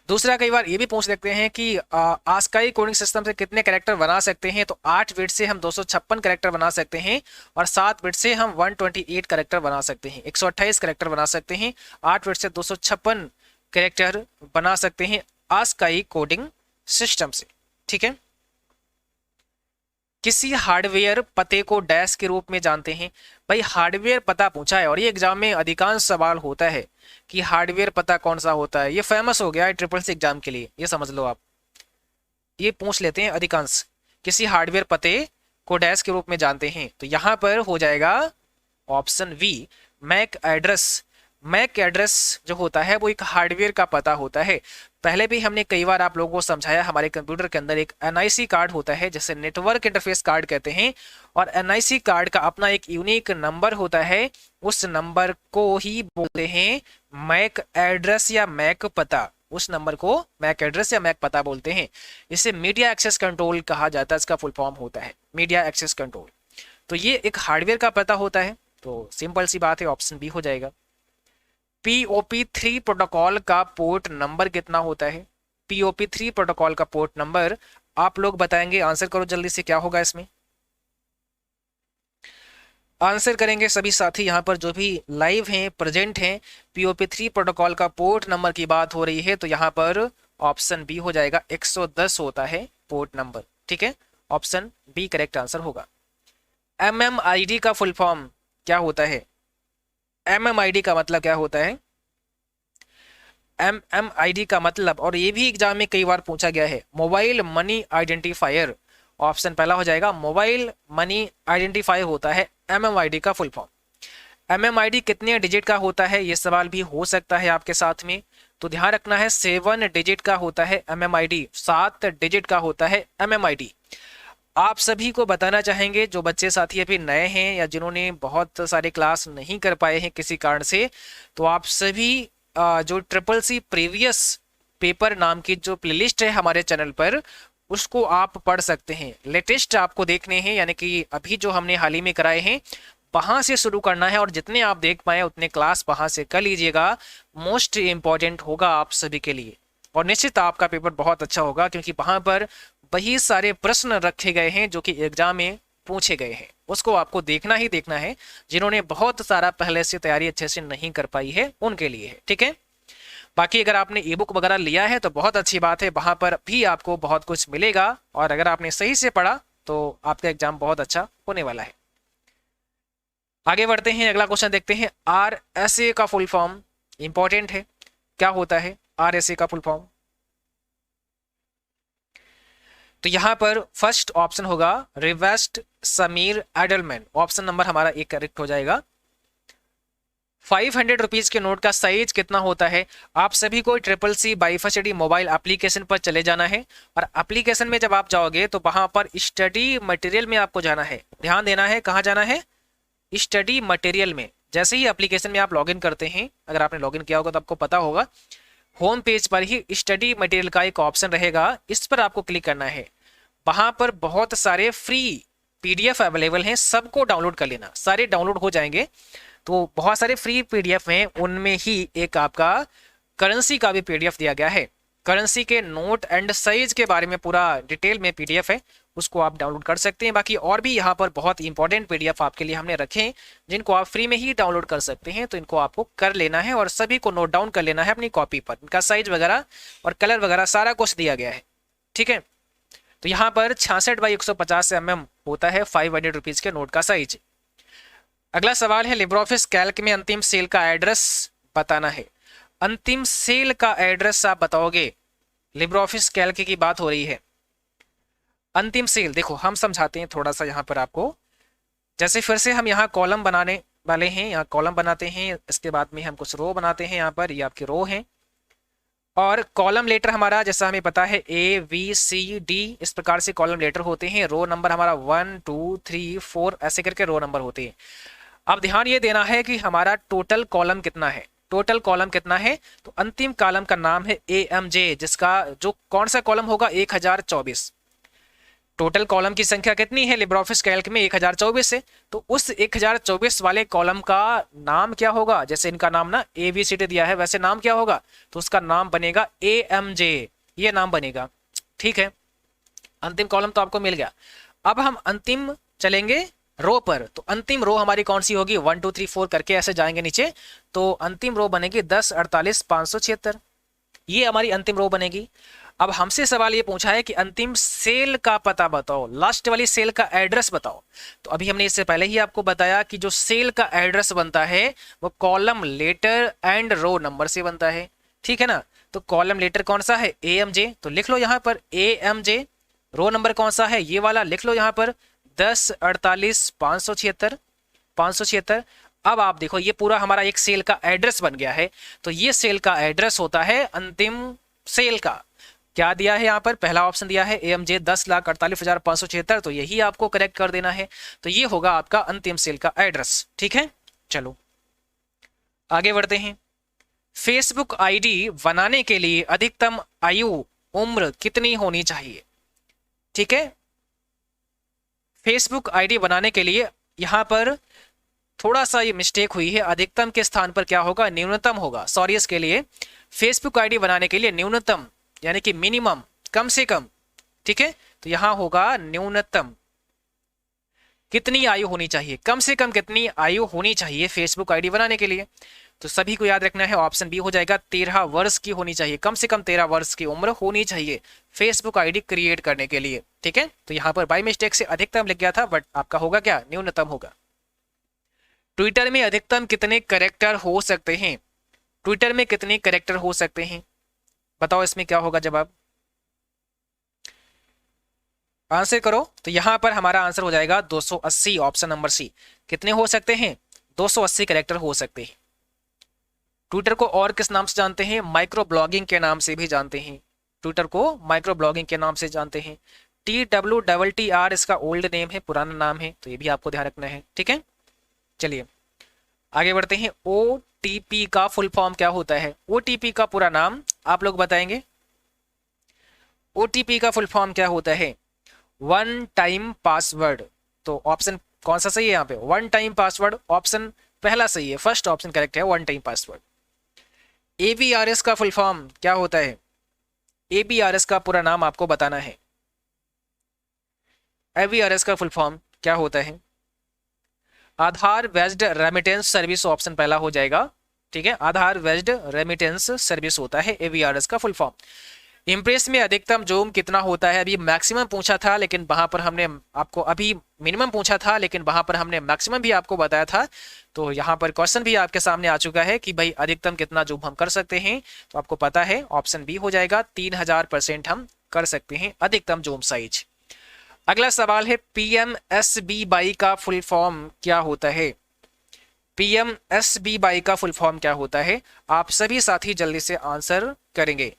दूसरा कई बार ये भी पूछ लेते हैं कि आस्काई कोडिंग सिस्टम से कितने कैरेक्टर बना सकते हैं, तो 8 बिट से हम 256 कैरेक्टर बना सकते हैं और 7 बिट से हम 128 कैरेक्टर बना सकते हैं, 128 कैरेक्टर बना सकते हैं। 8 बिट से 256 कैरेक्टर बना सकते हैं आस्काई कोडिंग सिस्टम से। ठीक है। किसी हार्डवेयर पते को डैश के रूप में जानते हैं। भाई हार्डवेयर पता पूछा है और ये एग्जाम में अधिकांश सवाल होता है कि हार्डवेयर पता कौन सा होता है। ये फेमस हो गया है ट्रिपल सी एग्जाम के लिए, ये समझ लो आप, ये पूछ लेते हैं अधिकांश। किसी हार्डवेयर पते को डैश के रूप में जानते हैं, तो यहां पर हो जाएगा option V, MAC address. MAC address जो होता है वो एक हार्डवेयर का पता होता है। पहले भी हमने कई बार आप लोगों को समझाया, हमारे कंप्यूटर के अंदर एक एनआईसी कार्ड होता है जिसे नेटवर्क इंटरफेस कार्ड कहते हैं, और एनआईसी कार्ड का अपना एक यूनिक नंबर होता है, उस नंबर को ही बोलते हैं मैक एड्रेस या मैक पता। उस नंबर को मैक एड्रेस या मैक पता बोलते हैं। इसे मीडिया एक्सेस कंट्रोल कहा जाता है, इसका फुल फॉर्म होता है मीडिया एक्सेस कंट्रोल। तो ये एक हार्डवेयर का पता होता है, तो सिंपल सी बात है, ऑप्शन बी हो जाएगा। POP3 प्रोटोकॉल का पोर्ट नंबर कितना होता है? POP3 प्रोटोकॉल का पोर्ट नंबर आप लोग बताएंगे, आंसर करो जल्दी से, क्या होगा इसमें? आंसर करेंगे सभी साथी यहाँ पर जो भी लाइव हैं, प्रेजेंट हैं। POP3 प्रोटोकॉल का पोर्ट नंबर की बात हो रही है, तो यहाँ पर ऑप्शन बी हो जाएगा, 110 होता है पोर्ट नंबर। ठीक है, ऑप्शन बी करेक्ट आंसर होगा। MMID का फुल फॉर्म क्या होता है? MMID का मतलब क्या होता है? MMID का मतलब, और ये भी एग्जाम में कई बार पूछा गया है, मोबाइल मनी आइडेंटिफायर। ऑप्शन पहला हो जाएगा, मोबाइल मनी आइडेंटिफायर होता है MMID का फुल फॉर्म। MMID कितने डिजिट का होता है, ये सवाल भी हो सकता है आपके साथ में, तो ध्यान रखना है 7 डिजिट का होता है MMID, 7 डिजिट का होता है MMID। आप सभी को बताना चाहेंगे, जो बच्चे साथी अभी नए हैं या जिन्होंने बहुत सारे क्लास नहीं कर पाए हैं किसी कारण से, तो आप सभी जो ट्रिपल सी प्रीवियस पेपर नाम की जो प्लेलिस्ट है हमारे चैनल पर, उसको आप पढ़ सकते हैं। लेटेस्ट आपको देखने हैं, यानी कि अभी जो हमने हाल ही में कराए हैं वहां से शुरू करना है, और जितने आप देख पाए उतने क्लास वहां से कर लीजिएगा। मोस्ट इंपॉर्टेंट होगा आप सभी के लिए, और निश्चित आपका पेपर बहुत अच्छा होगा, क्योंकि वहां पर वही सारे प्रश्न रखे गए हैं जो कि एग्जाम में पूछे गए हैं। उसको आपको देखना ही देखना है, जिन्होंने बहुत सारा पहले से तैयारी अच्छे से नहीं कर पाई है उनके लिए है। ठीक है, बाकी अगर आपने ई बुक वगैरह लिया है तो बहुत अच्छी बात है, वहां पर भी आपको बहुत कुछ मिलेगा, और अगर आपने सही से पढ़ा तो आपका एग्जाम बहुत अच्छा होने वाला है। आगे बढ़ते हैं, अगला क्वेश्चन देखते हैं। RSA का फुल फॉर्म इंपॉर्टेंट है, क्या होता है RSA का फुल फॉर्म? तो यहां पर फर्स्ट ऑप्शन होगा Rivest Shamir Adleman, option number हमारा एक करेक्ट हो जाएगा। 500 रुपीज के नोट का साइज कितना होता है? आप सभी को ट्रिपल सी बाइफासिटी मोबाइल एप्लीकेशन पर चले जाना है, और एप्लीकेशन में जब आप जाओगे तो वहां पर स्टडी मटेरियल में आपको जाना है। ध्यान देना है, कहाँ जाना है? स्टडी मटेरियल में। जैसे ही एप्लीकेशन में आप लॉगिन करते हैं, अगर आपने लॉगिन किया होगा तो आपको पता होगा, होम पेज पर ही स्टडी मटेरियल का एक ऑप्शन रहेगा, इस पर आपको क्लिक करना है। वहां पर बहुत सारे फ्री PDF अवेलेबल हैं, सबको डाउनलोड कर लेना, सारे डाउनलोड हो जाएंगे। तो बहुत सारे फ्री PDF हैं, उनमें ही एक आपका करेंसी का भी PDF दिया गया है। करेंसी के नोट एंड साइज के बारे में पूरा डिटेल में PDF है, उसको आप डाउनलोड कर सकते हैं। बाकी और भी यहाँ पर बहुत इंपॉर्टेंट PDF आपके लिए हमने रखे हैं, जिनको आप फ्री में ही डाउनलोड कर सकते हैं, तो इनको आपको कर लेना है और सभी को नोट डाउन कर लेना है अपनी कॉपी पर। इनका साइज वगैरह और कलर वगैरह सारा कुछ दिया गया है। ठीक है, तो यहाँ पर 66x150 mm होता है 500 रुपीज के नोट का साइज। अगला सवाल है, लिब्रोऑफिस कैल्क में अंतिम सेल का एड्रेस बताना है। अंतिम सेल का एड्रेस आप बताओगे, लिब्रोऑफिस कैल्क की बात हो रही है। अंतिम सेल देखो हम समझाते हैं थोड़ा सा यहाँ पर आपको। जैसे फिर से हम यहाँ कॉलम बनाने वाले हैं, यहाँ कॉलम बनाते हैं, इसके बाद में हम कुछ रो बनाते हैं। यहाँ पर ये आपकी रो है, और कॉलम लेटर हमारा जैसा हमें पता है ABCD इस प्रकार से कॉलम लेटर होते हैं। रो नंबर हमारा 1 2 3 4 ऐसे करके रो नंबर होते हैं। अब ध्यान ये देना है कि हमारा टोटल कॉलम कितना है। टोटल कॉलम कितना है? तो अंतिम कॉलम का नाम है AMJ, जिसका जो कौन सा कॉलम होगा 1024। टोटल कॉलम की संख्या कितनी है लिब्रे ऑफिस कैल्क में? 1024 है। तो उस 1024 वाले कॉलम का नाम क्या होगा? जैसे इनका नाम ना ABCD दिया है, वैसे नाम क्या होगा? तो उसका नाम बनेगा AMJ, ये नाम बनेगा। ठीक है, अंतिम कॉलम तो आपको मिल गया। अब हम अंतिम चलेंगे रो पर। तो अंतिम रो हमारी कौन सी होगी? 1 2 3 4 करके ऐसे जाएंगे नीचे, तो अंतिम रो बनेगी 10 48 576, ये हमारी अंतिम रो बनेगी। अब हमसे सवाल ये पूछा है कि अंतिम सेल का पता बताओ, लास्ट वाली सेल का एड्रेस बताओ। तो अभी हमने इससे पहले ही आपको बताया कि जो सेल का एड्रेस बनता है वो column letter and row number से बनता है। ठीक है ना? तो कॉलम लेटर कौन सा है? AMJ, तो लिख लो यहाँ पर AMJ। रो नंबर कौन सा है? ये वाला, लिख लो यहाँ पर 10 48 576 576। अब आप देखो ये पूरा हमारा एक सेल का एड्रेस बन गया है। तो ये सेल का एड्रेस होता है अंतिम सेल का। क्या दिया है यहाँ पर? पहला ऑप्शन दिया है AMJ 10,48,576, तो यही आपको करेक्ट कर देना है। तो ये होगा आपका अंतिम सेल का एड्रेस। ठीक है, चलो आगे बढ़ते हैं। फेसबुक आईडी बनाने के लिए अधिकतम आयु उम्र कितनी होनी चाहिए? ठीक है, फेसबुक आईडी बनाने के लिए यहां पर थोड़ा सा ये मिस्टेक हुई है, अधिकतम के स्थान पर क्या होगा? न्यूनतम होगा। सॉरी इसके लिए। फेसबुक आईडी बनाने के लिए न्यूनतम यानी कि मिनिमम, कम से कम। ठीक है, तो यहां होगा न्यूनतम कितनी आयु होनी चाहिए, कम से कम कितनी आयु होनी चाहिए फेसबुक आईडी बनाने के लिए? तो सभी को याद रखना है, ऑप्शन बी हो जाएगा 13 वर्ष की होनी चाहिए, कम से कम 13 वर्ष की उम्र होनी चाहिए फेसबुक आईडी क्रिएट करने के लिए। ठीक है, तो यहां पर बाय मिस्टेक से अधिकतम लिख गया था, बट आपका होगा क्या? न्यूनतम होगा। ट्विटर में अधिकतम कितने कैरेक्टर हो सकते हैं? ट्विटर में कितने कैरेक्टर हो सकते हैं? बताओ इसमें क्या होगा जवाब? आंसर करो। तो यहां पर हमारा आंसर हो जाएगा 280, ऑप्शन नंबर सी। कितने हो सकते हैं? 280 कैरेक्टर हो सकते हैं। ट्विटर को और किस नाम से जानते हैं? माइक्रो ब्लॉगिंग के नाम से भी जानते हैं। ट्विटर को माइक्रो ब्लॉगिंग के नाम से जानते हैं। TWTTR इसका ओल्ड नेम है, पुराना नाम है, तो ये भी आपको ध्यान रखना है। ठीक है, चलिए आगे बढ़ते हैं। OTP का फुल फॉर्म क्या होता है? OTP का पूरा नाम आप लोग बताएंगे। OTP का फुल फॉर्म क्या होता है? One time password. तो ऑप्शन कौन सा सही है यहाँ पे? वन टाइम पासवर्ड, ऑप्शन पहला सही है, फर्स्ट ऑप्शन करेक्ट है, वन टाइम पासवर्ड। ABRS का फुल फॉर्म क्या होता है? ABRS का पूरा नाम आपको बताना है। ABRS का फुल फॉर्म क्या होता है? आधार बेस्ड रेमिटेंस सर्विस, ऑप्शन पहला हो जाएगा। ठीक है, आधार बेस्ड रेमिटेंस सर्विस होता है ABRS का फुल फॉर्म। इम्प्रेस में अधिकतम जूम कितना होता है? अभी मैक्सिमम पूछा था, लेकिन वहां पर हमने आपको अभी मिनिमम पूछा था, लेकिन वहां पर हमने मैक्सिमम भी आपको बताया था। तो यहाँ पर क्वेश्चन भी आपके सामने आ चुका है कि भाई अधिकतम कितना जूम हम कर सकते हैं। तो आपको पता है, ऑप्शन बी हो जाएगा, 3000% हम कर सकते हैं अधिकतम जूम साइज। अगला सवाल है, PMSBY का फुल फॉर्म क्या होता है? PMSBY का फुल फॉर्म क्या होता है? आप सभी साथी जल्दी से आंसर करेंगे।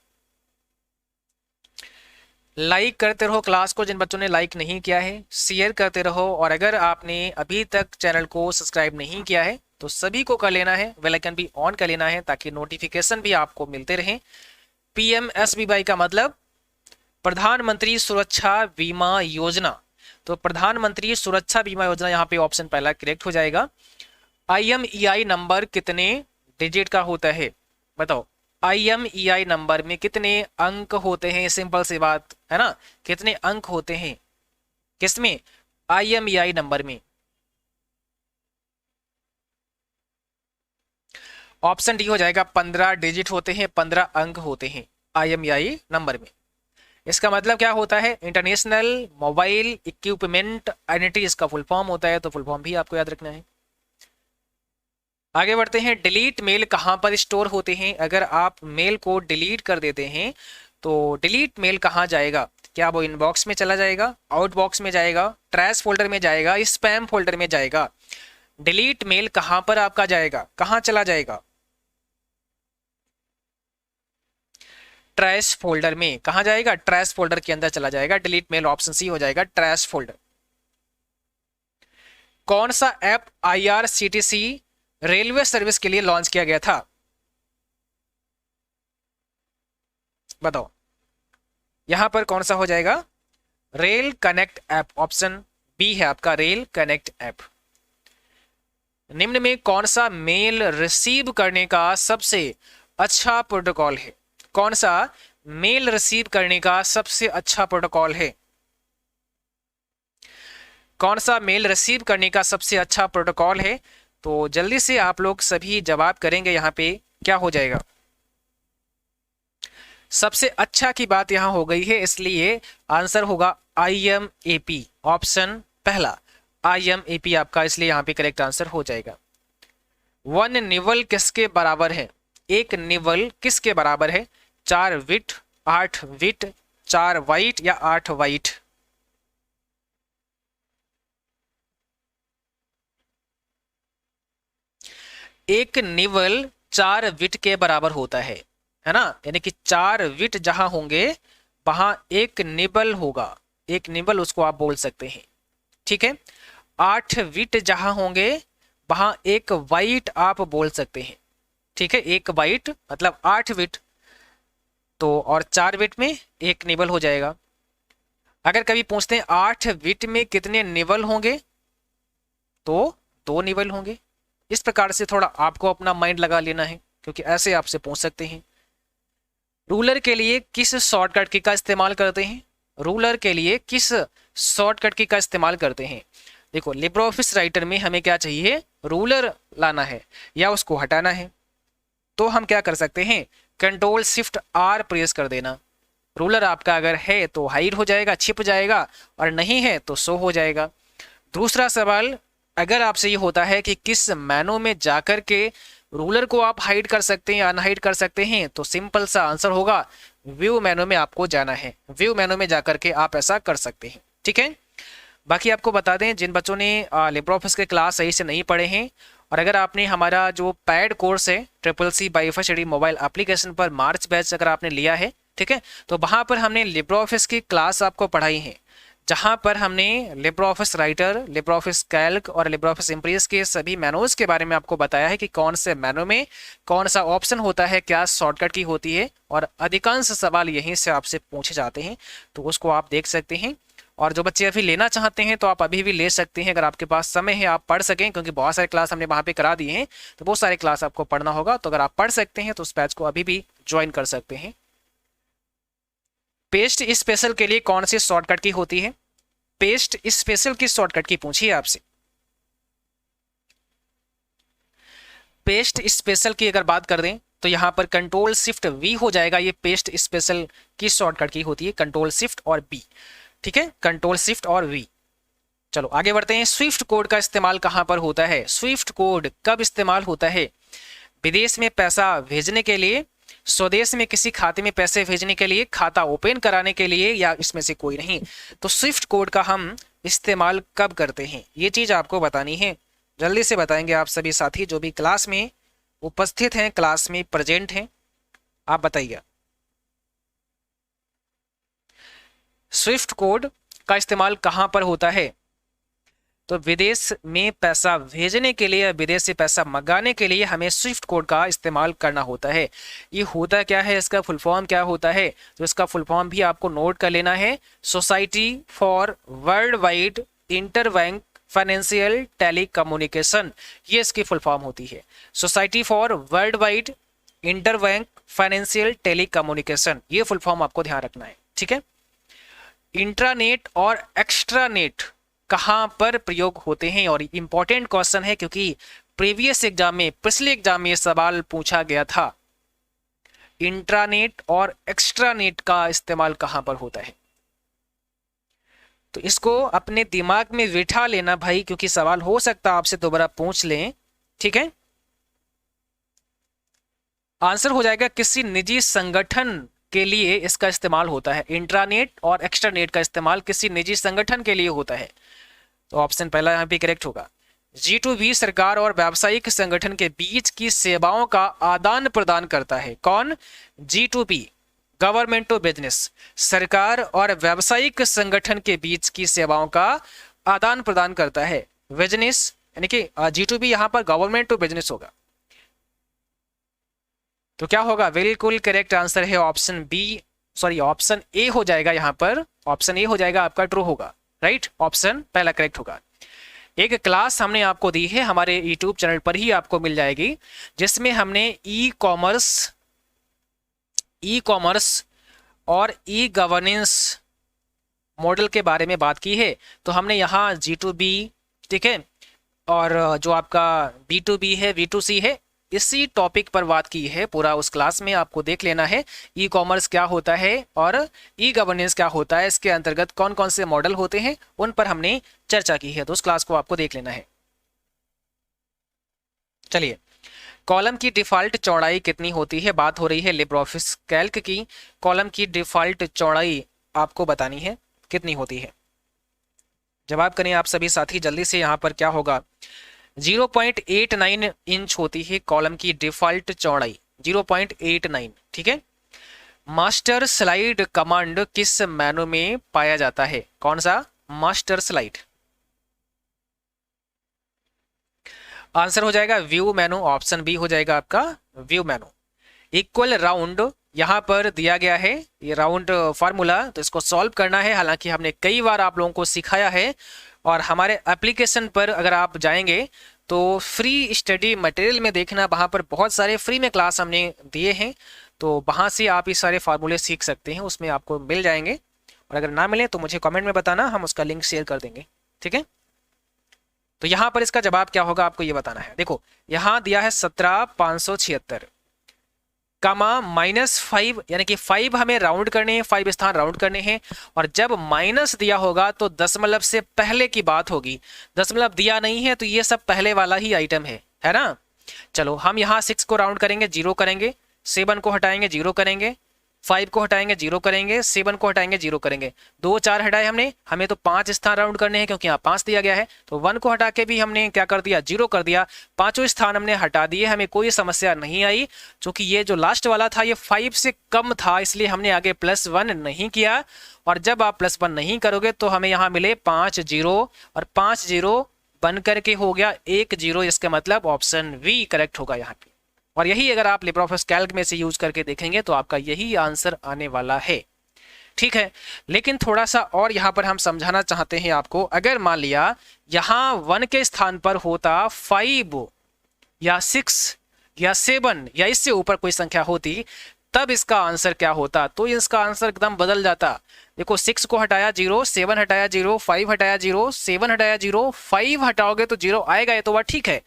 लाइक करते रहो क्लास को, जिन बच्चों ने लाइक नहीं किया है शेयर करते रहो, और अगर आपने अभी तक चैनल को सब्सक्राइब नहीं किया है तो सभी को कर लेना है, बेल आइकन भी ऑन कर लेना है ताकि नोटिफिकेशन भी आपको मिलते रहें। PMSBY का मतलब प्रधानमंत्री सुरक्षा बीमा योजना। तो प्रधानमंत्री सुरक्षा बीमा योजना, यहाँ पे ऑप्शन पहला करेक्ट हो जाएगा। IMEI नंबर कितने डिजिट का होता है? बताओ, IMEI नंबर में कितने अंक होते हैं? सिंपल सी बात है ना, कितने अंक होते हैं किसमें? IMEI नंबर में। ऑप्शन डी हो जाएगा, 15 डिजिट होते हैं, 15 अंक होते हैं IMEI नंबर में। इसका मतलब क्या होता है? इंटरनेशनल मोबाइल इक्विपमेंट आइडेंटिटी इसका फुल फॉर्म होता है, तो फुल फॉर्म भी आपको याद रखना है। आगे बढ़ते हैं। डिलीट मेल कहां पर स्टोर होते हैं? अगर आप मेल को डिलीट कर देते हैं तो डिलीट मेल कहां जाएगा? क्या वो इनबॉक्स में चला जाएगा, आउटबॉक्स में जाएगा, ट्रैश फोल्डर में जाएगा, स्पैम फोल्डर में जाएगा? डिलीट मेल कहां पर आपका जाएगा, कहां चला जाएगा? ट्रैश फोल्डर में। कहां जाएगा? ट्रैश फोल्डर के अंदर चला जाएगा। डिलीट मेल ऑप्शन सी हो जाएगा, ट्रैश फोल्डर। कौन सा ऐप IRCTC रेलवे सर्विस के लिए लॉन्च किया गया था? बताओ, यहां पर कौन सा हो जाएगा? Rail connect app, option B है आपका रेल कनेक्ट ऐप। निम्न में कौन सा मेल रिसीव करने का सबसे अच्छा प्रोटोकॉल है? कौन सा मेल रिसीव करने का सबसे अच्छा प्रोटोकॉल है? कौन सा मेल रिसीव करने का सबसे अच्छा प्रोटोकॉल है? तो जल्दी से आप लोग सभी जवाब करेंगे। यहाँ पे क्या हो जाएगा? सबसे अच्छा की बात यहां हो गई है, इसलिए आंसर होगा IMAP, ऑप्शन पहला IMAP आपका, इसलिए यहां पे करेक्ट आंसर हो जाएगा। वन निवल किसके बराबर है? एक निवल किसके बराबर है? 4 विट, 8 विट, 4 वाइट या 8 वाइट? एक निवल 4 विट के बराबर होता है ना, यानी कि 4 विट जहां होंगे वहां एक निबल होगा, एक निबल उसको आप बोल सकते हैं, ठीक है। 8 विट जहां होंगे वहां एक वाइट आप बोल सकते हैं, ठीक है। एक वाइट मतलब 8 विट, तो और 4 विट में एक निबल हो जाएगा। अगर कभी पूछते हैं 8 विट में कितने निबल होंगे, तो 2 निबल होंगे। इस प्रकार से थोड़ा आपको अपना माइंड लगा लेना है, क्योंकि ऐसे आपसे पूछ सकते हैं। रूलर के लिए किस शॉर्टकट की का इस्तेमाल करते हैं? रूलर के लिए किस शॉर्टकट की का इस्तेमाल करते हैं? देखो, लिब्रे ऑफिस राइटर में हमें क्या चाहिए? रूलर लाना है या उसको हटाना है, तो हम क्या कर सकते हैं? Ctrl+Shift+R प्रेस कर देना। रूलर आपका अगर है तो हाइड हो जाएगा, छिप जाएगा, और नहीं है तो शो हो जाएगा। दूसरा सवाल, अगर आपसे ये होता है कि किस मेनू में जाकर के रूलर को आप हाइड कर सकते हैं या अनहाइड कर सकते हैं, तो सिंपल सा आंसर होगा व्यू मेनू में आपको जाना है। व्यू मेनू में जाकर के आप ऐसा कर सकते हैं, ठीक है। बाकी आपको बता दें, जिन बच्चों ने लिब्रे ऑफिस के क्लास सही से नहीं पढ़े हैं, और अगर आपने हमारा जो पैड कोर्स है CCC बाईफा स्टडी मोबाइल एप्लीकेशन पर मार्च बैच अगर आपने लिया है, ठीक है, तो वहां पर हमने लिब्रे ऑफिस की क्लास आपको पढ़ाई है, जहां पर हमने Libre office writer, Libre office Calc और लिब्रे ऑफिस इम्प्रेस के सभी मेनूज के बारे में आपको बताया है कि कौन से मेनू में कौन सा ऑप्शन होता है, क्या शॉर्टकट की होती है, और अधिकांश सवाल यहीं से आपसे पूछे जाते हैं, तो उसको आप देख सकते हैं। और जो बच्चे अभी लेना चाहते हैं तो आप अभी भी ले सकते हैं, अगर आपके पास समय है आप पढ़ सकें, क्योंकि बहुत सारे क्लास हमने वहाँ पे करा दिए हैं, तो बहुत सारे क्लास आपको पढ़ना होगा, तो अगर आप पढ़ सकते हैं तो उस बैच को अभी भी ज्वाइन कर सकते हैं। पेस्ट स्पेशल के लिए कौन सी शॉर्टकट की होती है? पेस्ट स्पेशल की शॉर्टकट की पूछी है आपसे। पेस्ट स्पेशल की अगर बात कर दें तो यहां पर Ctrl+Shift+V हो जाएगा, ये पेस्ट स्पेशल की शॉर्टकट की होती है, Ctrl+Shift और B, ठीक है, Ctrl+Shift और V। चलो आगे बढ़ते हैं। स्विफ्ट कोड का इस्तेमाल कहां पर होता है? स्विफ्ट कोड कब इस्तेमाल होता है? विदेश में पैसा भेजने के लिए, स्वदेश में किसी खाते में पैसे भेजने के लिए, खाता ओपन कराने के लिए, या इसमें से कोई नहीं? तो स्विफ्ट कोड का हम इस्तेमाल कब करते हैं, ये चीज आपको बतानी है। जल्दी से बताएंगे आप सभी साथी जो भी क्लास में उपस्थित हैं, क्लास में प्रेजेंट हैं, आप बताइए। स्विफ्ट कोड का इस्तेमाल कहां पर होता है? तो विदेश में पैसा भेजने के लिए, विदेश से पैसा मंगाने के लिए हमें स्विफ्ट कोड का इस्तेमाल करना होता है। ये होता क्या है, इसका फुल फॉर्म क्या होता है? तो इसका फुल फॉर्म भी आपको नोट कर लेना है, society for world wide interbank financial telecommunication, ये इसकी फुल फॉर्म होती है, society for world wide interbank financial telecommunication, ये फुल फॉर्म आपको ध्यान रखना है, ठीक है। इंट्रानेट और एक्स्ट्रानेट कहां पर प्रयोग होते हैं? और इंपॉर्टेंट क्वेश्चन है, क्योंकि प्रीवियस एग्जाम में, पिछले एग्जाम में सवाल पूछा गया था, इंट्रानेट और एक्स्ट्रानेट का इस्तेमाल कहां पर होता है? तो इसको अपने दिमाग में बिठा लेना भाई, क्योंकि सवाल हो सकता है आपसे दोबारा पूछ लें, ठीक है। आंसर हो जाएगा किसी निजी संगठन के लिए इसका इस्तेमाल होता है। इंट्रानेट और एक्स्ट्रानेट का इस्तेमाल किसी निजी संगठन के लिए होता है, तो ऑप्शन पहला यहां पे करेक्ट होगा। G2B सरकार और व्यावसायिक संगठन के बीच की सेवाओं का आदान प्रदान करता है। कौन? G2B, गवर्नमेंट टू बिजनेस, सरकार और व्यावसायिक संगठन के बीच की सेवाओं का आदान प्रदान करता है। बिजनेस यानी कि G2B यहां पर गवर्नमेंट टू बिजनेस होगा, तो क्या होगा? बिल्कुल करेक्ट आंसर है option B, sorry option A हो जाएगा, यहाँ पर ऑप्शन ए हो जाएगा आपका ट्रू होगा, राइट, ऑप्शन पहला करेक्ट होगा। एक क्लास हमने आपको दी है, हमारे यूट्यूब चैनल पर ही आपको मिल जाएगी, जिसमें हमने ई कॉमर्स और ई गवर्नेंस मॉडल के बारे में बात की है। तो हमने यहाँ G2B, ठीक है, और जो आपका B2B है, V2C है, इसी टॉपिक पर बात की है। पूरा उस क्लास में आपको देख लेना है ई कॉमर्स क्या होता है और ई गवर्नेंस क्या होता है, इसके अंतर्गत कौन कौन से मॉडल होते हैं, उन पर हमने चर्चा की है। तो उस क्लास को आपको देख लेना है। चलिए, कॉलम की डिफॉल्ट चौड़ाई कितनी होती है, बात हो रही है लिब्रियोफिस कैल्क की। कॉलम की डिफॉल्ट चौड़ाई आपको बतानी है कितनी होती है। जवाब करें आप सभी साथी जल्दी से। यहाँ पर क्या होगा, 0.89 इंच होती है कॉलम की डिफॉल्ट चौड़ाई, 0.89, ठीक है। मास्टर स्लाइड कमांड किस मेनू में पाया जाता है, कौन सा मास्टर स्लाइड? आंसर हो जाएगा व्यू मेनू, ऑप्शन बी हो जाएगा आपका व्यू मेनू। इक्वल राउंड यहाँ पर दिया गया है, ये राउंड फार्मूला, तो इसको सॉल्व करना है। हालांकि हमने कई बार आप लोगों को सिखाया है, और हमारे एप्लीकेशन पर अगर आप जाएंगे तो फ्री स्टडी मटेरियल में देखना, वहाँ पर बहुत सारे फ्री में क्लास हमने दिए हैं, तो वहाँ से आप ये सारे फार्मूले सीख सकते हैं, उसमें आपको मिल जाएंगे। और अगर ना मिले तो मुझे कमेंट में बताना, हम उसका लिंक शेयर कर देंगे, ठीक है। तो यहाँ पर इसका जवाब क्या होगा आपको ये बताना है। देखो यहाँ दिया है 17,576 कमा -5, यानी कि 5 हमें राउंड करने हैं, 5 स्थान राउंड करने हैं। और जब माइनस दिया होगा तो दशमलव से पहले की बात होगी, दशमलव दिया नहीं है तो ये सब पहले वाला ही आइटम है ना। चलो हम यहाँ 6 को राउंड करेंगे, 0 करेंगे, 7 को हटाएंगे, 0 करेंगे, 5 को हटाएंगे, 0 करेंगे, 7 को हटाएंगे, 0 करेंगे। 2 4 हटाए हमने, हमें तो 5 स्थान राउंड करने हैं क्योंकि यहाँ 5 दिया गया है, तो 1 को हटा के भी हमने क्या कर दिया, 0 कर दिया। 5 स्थान हमने हटा दिए, हमें कोई समस्या नहीं आई, क्योंकि ये जो लास्ट वाला था ये 5 से कम था, इसलिए हमने आगे +1 नहीं किया। और जब आप +1 नहीं करोगे तो हमें यहाँ मिले 5 0, और 5 0 बन करके हो गया 1 0, इसका मतलब ऑप्शन वी करेक्ट होगा यहाँ पे। और यही अगर आप लिब्रियोफिस कैल्क में से यूज करके देखेंगे तो आपका यही आंसर आने वाला है, ठीक है। लेकिन थोड़ा सा और यहाँ पर हम समझाना चाहते हैं आपको। अगर मान लिया यहाँ 1 के स्थान पर होता 5 या 6 या 7 या इससे ऊपर कोई संख्या होती, तब इसका आंसर क्या होता, तो इसका आंसर एकदम बदल जाता। देखो 6 को हटाया 0, 7 हटाया 0, 5 हटाया 0, 7 हटाया 0, 5 हटाओगे तो 0 आएगा, ये तो बात ठीक है।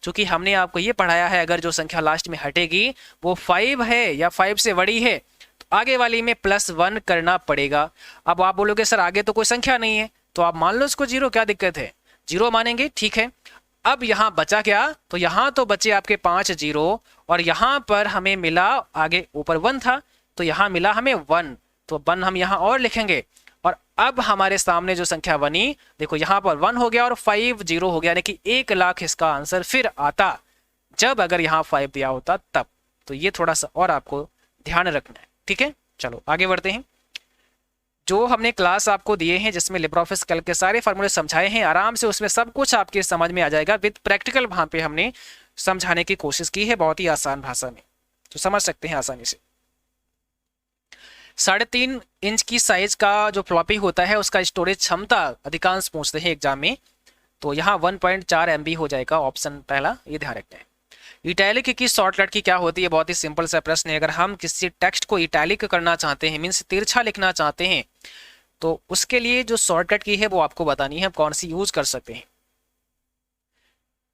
क्योंकि हमने आपको ये पढ़ाया है अगर जो संख्या लास्ट में हटेगी वो 5 है या 5 से बड़ी है तो आगे वाली में +1 करना पड़ेगा। अब आप बोलोगे सर आगे तो कोई संख्या नहीं है, तो आप मान लो इसको 0, क्या दिक्कत है, 0 मानेंगे, ठीक है। अब यहाँ बचा क्या, तो यहाँ तो बचे आपके 5 0, और यहाँ पर हमें मिला, आगे ऊपर 1 था तो यहाँ मिला हमें 1, तो 1 हम यहाँ और लिखेंगे। और अब हमारे सामने जो संख्या बनी, देखो यहाँ पर 1 हो गया और 5 0 हो गया, यानी कि 1 लाख इसका आंसर फिर आता जब अगर यहाँ 5 दिया होता तब। तो ये थोड़ा सा और आपको ध्यान रखना है, ठीक है। चलो आगे बढ़ते हैं। जो हमने क्लास आपको दिए हैं जिसमें लिब्रियोफिस कैल्क के सारे फार्मूले समझाए हैं, आराम से उसमें सब कुछ आपके समझ में आ जाएगा विद प्रैक्टिकल। वहां पे हमने समझाने की कोशिश की है बहुत ही आसान भाषा में, तो समझ सकते हैं आसानी से। 3.5 इंच की साइज का जो फ्लॉपी होता है उसका स्टोरेज क्षमता अधिकांश पूछते हैं एग्जाम में, तो यहाँ 1.4 MB हो जाएगा, ऑप्शन पहला, ये ध्यान रखना है। इटैलिक की शॉर्टकट की क्या होती है, बहुत ही सिंपल सा प्रश्न है। अगर हम किसी टेक्स्ट को इटैलिक करना चाहते हैं, मीन्स तिरछा लिखना चाहते हैं, तो उसके लिए जो शॉर्टकट की है वो आपको बतानी है, कौन सी यूज कर सकते हैं।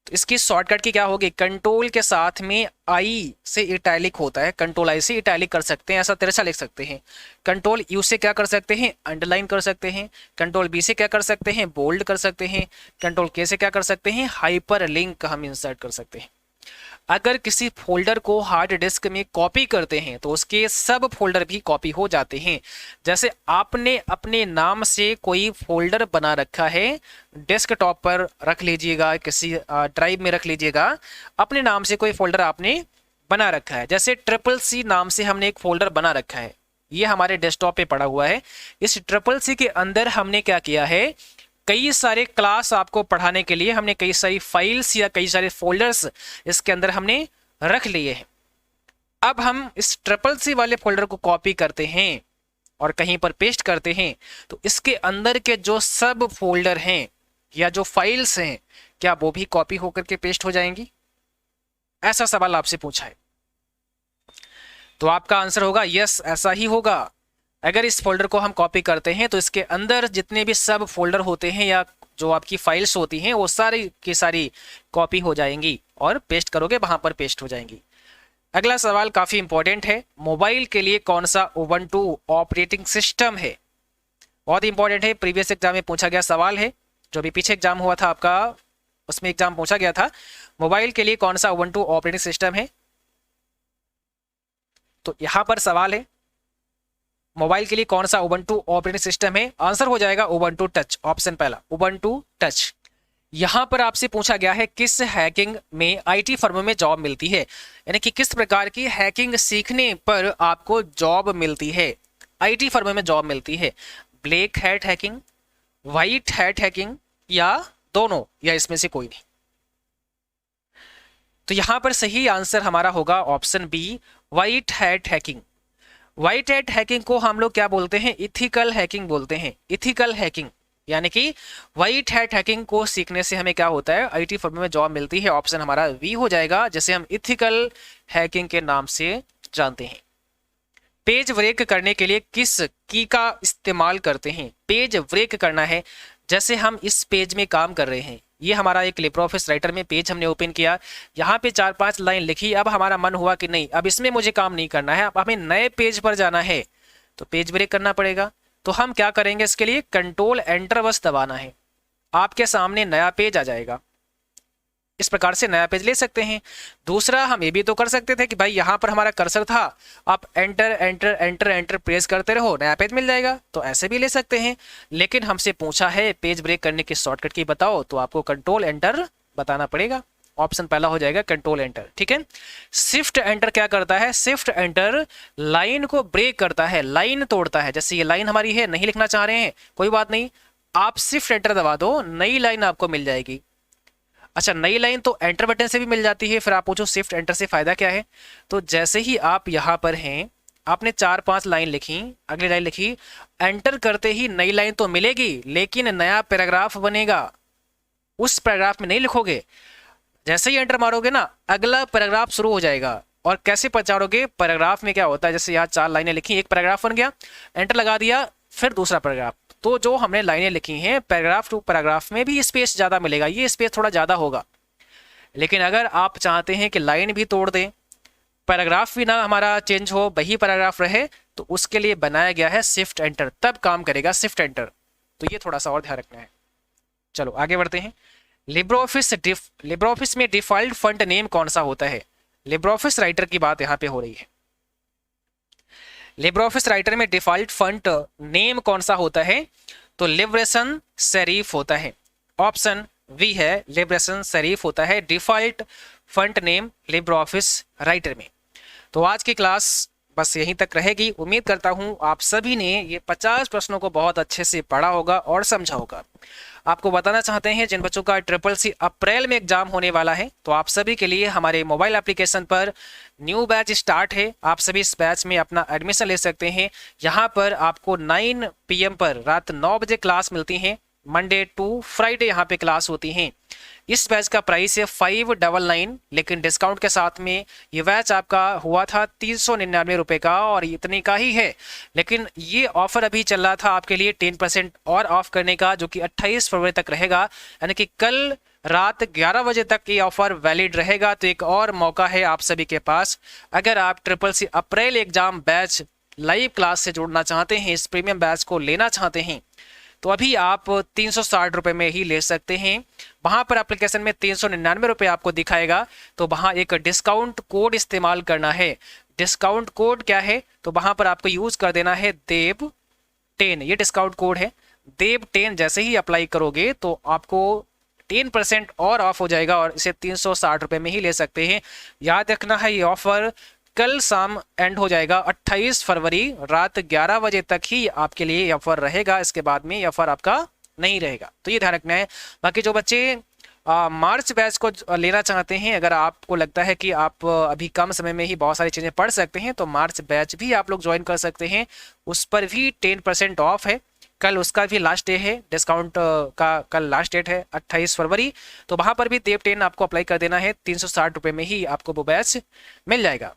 तो इसकी शॉर्टकट की क्या होगी, कंट्रोल के साथ में आई से इटैलिक होता है, कंट्रोल आई से इटैलिक कर सकते हैं, ऐसा तिरछा लिख सकते हैं। कंट्रोल यू से क्या कर सकते हैं, अंडरलाइन कर सकते हैं। कंट्रोल बी से क्या कर सकते हैं, बोल्ड कर सकते हैं। कंट्रोल के से क्या कर सकते हैं, हाइपर लिंक हम इंसर्ट कर सकते हैं। अगर किसी फोल्डर को हार्ड डिस्क में कॉपी करते हैं तो उसके सब फोल्डर भी कॉपी हो जाते हैं। जैसे आपने अपने नाम से कोई फोल्डर बना रखा है, डेस्कटॉप पर रख लीजिएगा, किसी ड्राइव में रख लीजिएगा, अपने नाम से कोई फोल्डर आपने बना रखा है। जैसे CCC नाम से हमने एक फोल्डर बना रखा है, ये हमारे डेस्कटॉप पे पड़ा हुआ है। इस CCC के अंदर हमने क्या किया है, कई सारे क्लास आपको पढ़ाने के लिए हमने कई सारी फाइल्स या कई सारे फोल्डर्स इसके अंदर हमने रख लिए हैं। अब हम इस CCC वाले फोल्डर को कॉपी करते हैं और कहीं पर पेस्ट करते हैं तो इसके अंदर के जो सब फोल्डर हैं या जो फाइल्स हैं क्या वो भी कॉपी होकर के पेस्ट हो जाएंगी? ऐसा सवाल आपसे पूछा है। तो आपका आंसर होगा यस, ऐसा ही होगा। अगर इस फोल्डर को हम कॉपी करते हैं तो इसके अंदर जितने भी सब फोल्डर होते हैं या जो आपकी फाइल्स होती हैं वो सारी की सारी कॉपी हो जाएंगी और पेस्ट करोगे वहां पर पेस्ट हो जाएंगी। अगला सवाल काफी इंपॉर्टेंट है, मोबाइल के लिए कौन सा उबंटू ऑपरेटिंग सिस्टम है? बहुत इंपॉर्टेंट है, प्रीवियस एग्जाम में पूछा गया सवाल है। जो भी पीछे एग्जाम हुआ था आपका उसमें एग्जाम पूछा गया था, मोबाइल के लिए कौन सा उबंटू ऑपरेटिंग सिस्टम है। तो यहां पर सवाल है मोबाइल के लिए कौन सा उबंटू ऑपरेटिंग सिस्टम है, आंसर हो जाएगा उबंटू टच, ऑप्शन पहला उबंटू टच। यहां पर आपसे पूछा गया है किस हैकिंग में आईटी फर्म में जॉब मिलती है, यानी कि किस प्रकार की हैकिंग सीखने पर आपको जॉब मिलती है, आईटी फर्म में जॉब मिलती है। Black hat hacking, white hat hacking या दोनों, या इसमें से कोई नहीं। तो यहां पर सही आंसर हमारा होगा option B, white hat hacking. White hat hacking को हम लोग क्या बोलते हैं? इथिकल हैकिंग बोलते हैं। इथिकल हैकिंग यानी कि व्हाइट हैट हैकिंग को सीखने से हमें क्या होता है? आईटी फर्म में जॉब मिलती है। ऑप्शन हमारा वी हो जाएगा, जैसे हम इथिकल हैकिंग के नाम से जानते हैं। पेज ब्रेक करने के लिए किस की का इस्तेमाल करते हैं? पेज ब्रेक करना है, जैसे हम इस पेज में काम कर रहे हैं, ये हमारा एक लिब्रियोफिस राइटर में पेज हमने ओपन किया, यहाँ पे 4-5 लाइन लिखी, अब हमारा मन हुआ कि नहीं अब इसमें मुझे काम नहीं करना है, अब हमें नए पेज पर जाना है तो पेज ब्रेक करना पड़ेगा। तो हम क्या करेंगे? इसके लिए कंट्रोल एंटर बस दबाना है, आपके सामने नया पेज आ जाएगा। इस प्रकार से नया पेज ले सकते हैं। दूसरा हम ये भी तो कर सकते थे कि भाई यहाँ पर हमारा कर्सर था, आप enter enter enter enter press करते रहो, नया पेज मिल जाएगा, तो ऐसे भी ले सकते हैं। लेकिन हमसे पूछा है पेज ब्रेक करने की शॉर्टकट की बताओ, तो आपको कंट्रोल एंटर बताना पड़ेगा। ऑप्शन पहला हो जाएगा कंट्रोल एंटर, ठीक है। शिफ्ट एंटर क्या करता है? शिफ्ट एंटर लाइन को ब्रेक करता है, लाइन तोड़ता है। जैसे ये लाइन हमारी है, नहीं लिखना चाह रहे हैं, कोई बात नहीं, आप शिफ्ट एंटर दबा दो, नई लाइन आपको मिल जाएगी। अच्छा, नई लाइन तो एंटर बटन से भी मिल जाती है। फिर आप पूछो शिफ्ट एंटर से फायदा क्या है? तो जैसे ही आप यहाँ पर हैं, आपने 4-5 लाइन लिखी, अगली लाइन लिखी, एंटर करते ही नई लाइन तो मिलेगी, लेकिन नया पैराग्राफ बनेगा। उस पैराग्राफ में नहीं लिखोगे, जैसे ही एंटर मारोगे ना, अगला पैराग्राफ शुरू हो जाएगा। और कैसे पहचानोगे? पैराग्राफ में क्या होता है, जैसे यहाँ 4 लाइनें लिखी, एक पैराग्राफ बन गया, एंटर लगा दिया, फिर दूसरा पैराग्राफ। तो जो हमने लाइनें लिखी हैं पैराग्राफ टू पैराग्राफ में भी स्पेस ज़्यादा मिलेगा, ये स्पेस थोड़ा ज़्यादा होगा। लेकिन अगर आप चाहते हैं कि लाइन भी तोड़ दें, पैराग्राफ भी ना हमारा चेंज हो, वही पैराग्राफ रहे, तो उसके लिए बनाया गया है शिफ्ट एंटर, तब काम करेगा शिफ्ट एंटर। तो ये थोड़ा सा और ध्यान रखना है। चलो आगे बढ़ते हैं। लिब्रियोफिस में डिफॉल्ट फॉन्ट नेम कौन सा होता है? लिब्रियोफिस राइटर की बात यहाँ पे हो रही है। लिब्रियोफिस राइटर में डिफॉल्ट फॉन्ट नेम कौन सा होता है? तो लिब्रेशन सेरिफ होता है। ऑप्शन वी है, लिब्रेशन सेरिफ होता है default font name LibreOffice writer में। तो आज की क्लास बस यहीं तक रहेगी। उम्मीद करता हूं आप सभी ने ये 50 प्रश्नों को बहुत अच्छे से पढ़ा होगा और समझा होगा। आपको बताना चाहते हैं जिन बच्चों का CCC अप्रैल में एग्जाम होने वाला है, तो आप सभी के लिए हमारे मोबाइल एप्लीकेशन पर न्यू बैच स्टार्ट है। आप सभी इस बैच में अपना एडमिशन ले सकते हैं। यहाँ पर आपको 9 PM पर रात 9 बजे क्लास मिलती हैं। मंडे टू फ्राइडे यहाँ पे क्लास होती हैं। इस बैच का प्राइस है 599, लेकिन डिस्काउंट के साथ में ये बैच आपका हुआ था 399 रुपये का, और इतने का ही है। लेकिन ये ऑफर अभी चल रहा था आपके लिए 10% और ऑफ करने का, जो कि 28 फरवरी तक रहेगा, यानी कि कल रात 11 बजे तक ये ऑफर वैलिड रहेगा। तो एक और मौका है आप सभी के पास, अगर आप CCC अप्रैल एग्जाम बैच लाइव क्लास से जुड़ना चाहते हैं, इस प्रीमियम बैच को लेना चाहते हैं, तो अभी आप 360 रुपये में ही ले सकते हैं। वहाँ पर एप्लीकेशन में 399 रुपये आपको दिखाएगा, तो वहाँ एक डिस्काउंट कोड इस्तेमाल करना है। डिस्काउंट कोड क्या है? तो वहाँ पर आपको यूज कर देना है देव10, ये डिस्काउंट कोड है देव10। जैसे ही अप्लाई करोगे तो आपको 10% और ऑफ हो जाएगा, और इसे 360 रुपये में ही ले सकते हैं। याद रखना है, ये ऑफर कल शाम एंड हो जाएगा, 28 फरवरी रात 11 बजे तक ही आपके लिए ऑफर रहेगा। इसके बाद में ऑफर आपका नहीं रहेगा, तो ये ध्यान रखना है। बाकी जो बच्चे मार्च बैच को लेना चाहते हैं, अगर आपको लगता है कि आप अभी कम समय में ही बहुत सारी चीज़ें पढ़ सकते हैं, तो मार्च बैच भी आप लोग ज्वाइन कर सकते हैं। उस पर भी 10% ऑफ है। कल उसका भी लास्ट डे है, डिस्काउंट का कल लास्ट डेट है 28 फरवरी। तो वहाँ पर भी देव 10 आपको अप्लाई कर देना है, 360 रुपये में ही आपको वो बैच मिल जाएगा।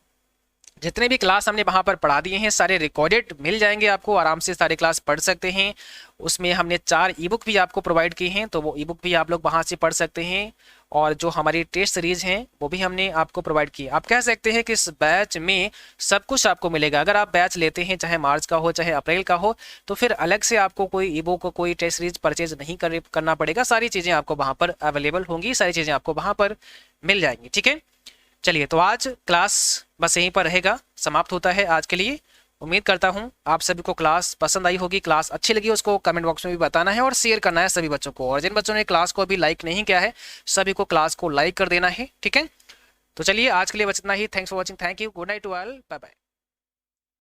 जितने भी क्लास हमने वहाँ पर पढ़ा दिए हैं सारे रिकॉर्डेड मिल जाएंगे आपको, आराम से सारे क्लास पढ़ सकते हैं। उसमें हमने 4 ई बुक भी आपको प्रोवाइड की हैं, तो वो ई बुक भी आप लोग वहाँ से पढ़ सकते हैं। और जो हमारी टेस्ट सीरीज हैं वो भी हमने आपको प्रोवाइड की। आप कह सकते हैं कि इस बैच में सब कुछ आपको मिलेगा। अगर आप बैच लेते हैं चाहे मार्च का हो चाहे अप्रैल का हो, तो फिर अलग से आपको कोई ई बुक कोई टेस्ट सीरीज परचेज नहीं करना पड़ेगा। सारी चीज़ें आपको वहाँ पर अवेलेबल होंगी, सारी चीज़ें आपको वहाँ पर मिल जाएंगी। ठीक है, चलिए तो आज क्लास बस यहीं पर रहेगा, समाप्त होता है आज के लिए। उम्मीद करता हूँ आप सभी को क्लास पसंद आई होगी। क्लास अच्छी लगी उसको कमेंट बॉक्स में भी बताना है और शेयर करना है सभी बच्चों को। और जिन बच्चों ने क्लास को अभी लाइक नहीं किया है, सभी को क्लास को लाइक कर देना है। ठीक है, तो चलिए आज के लिए बस इतना ही। Thanks for watching, thank you, good night to all, bye bye.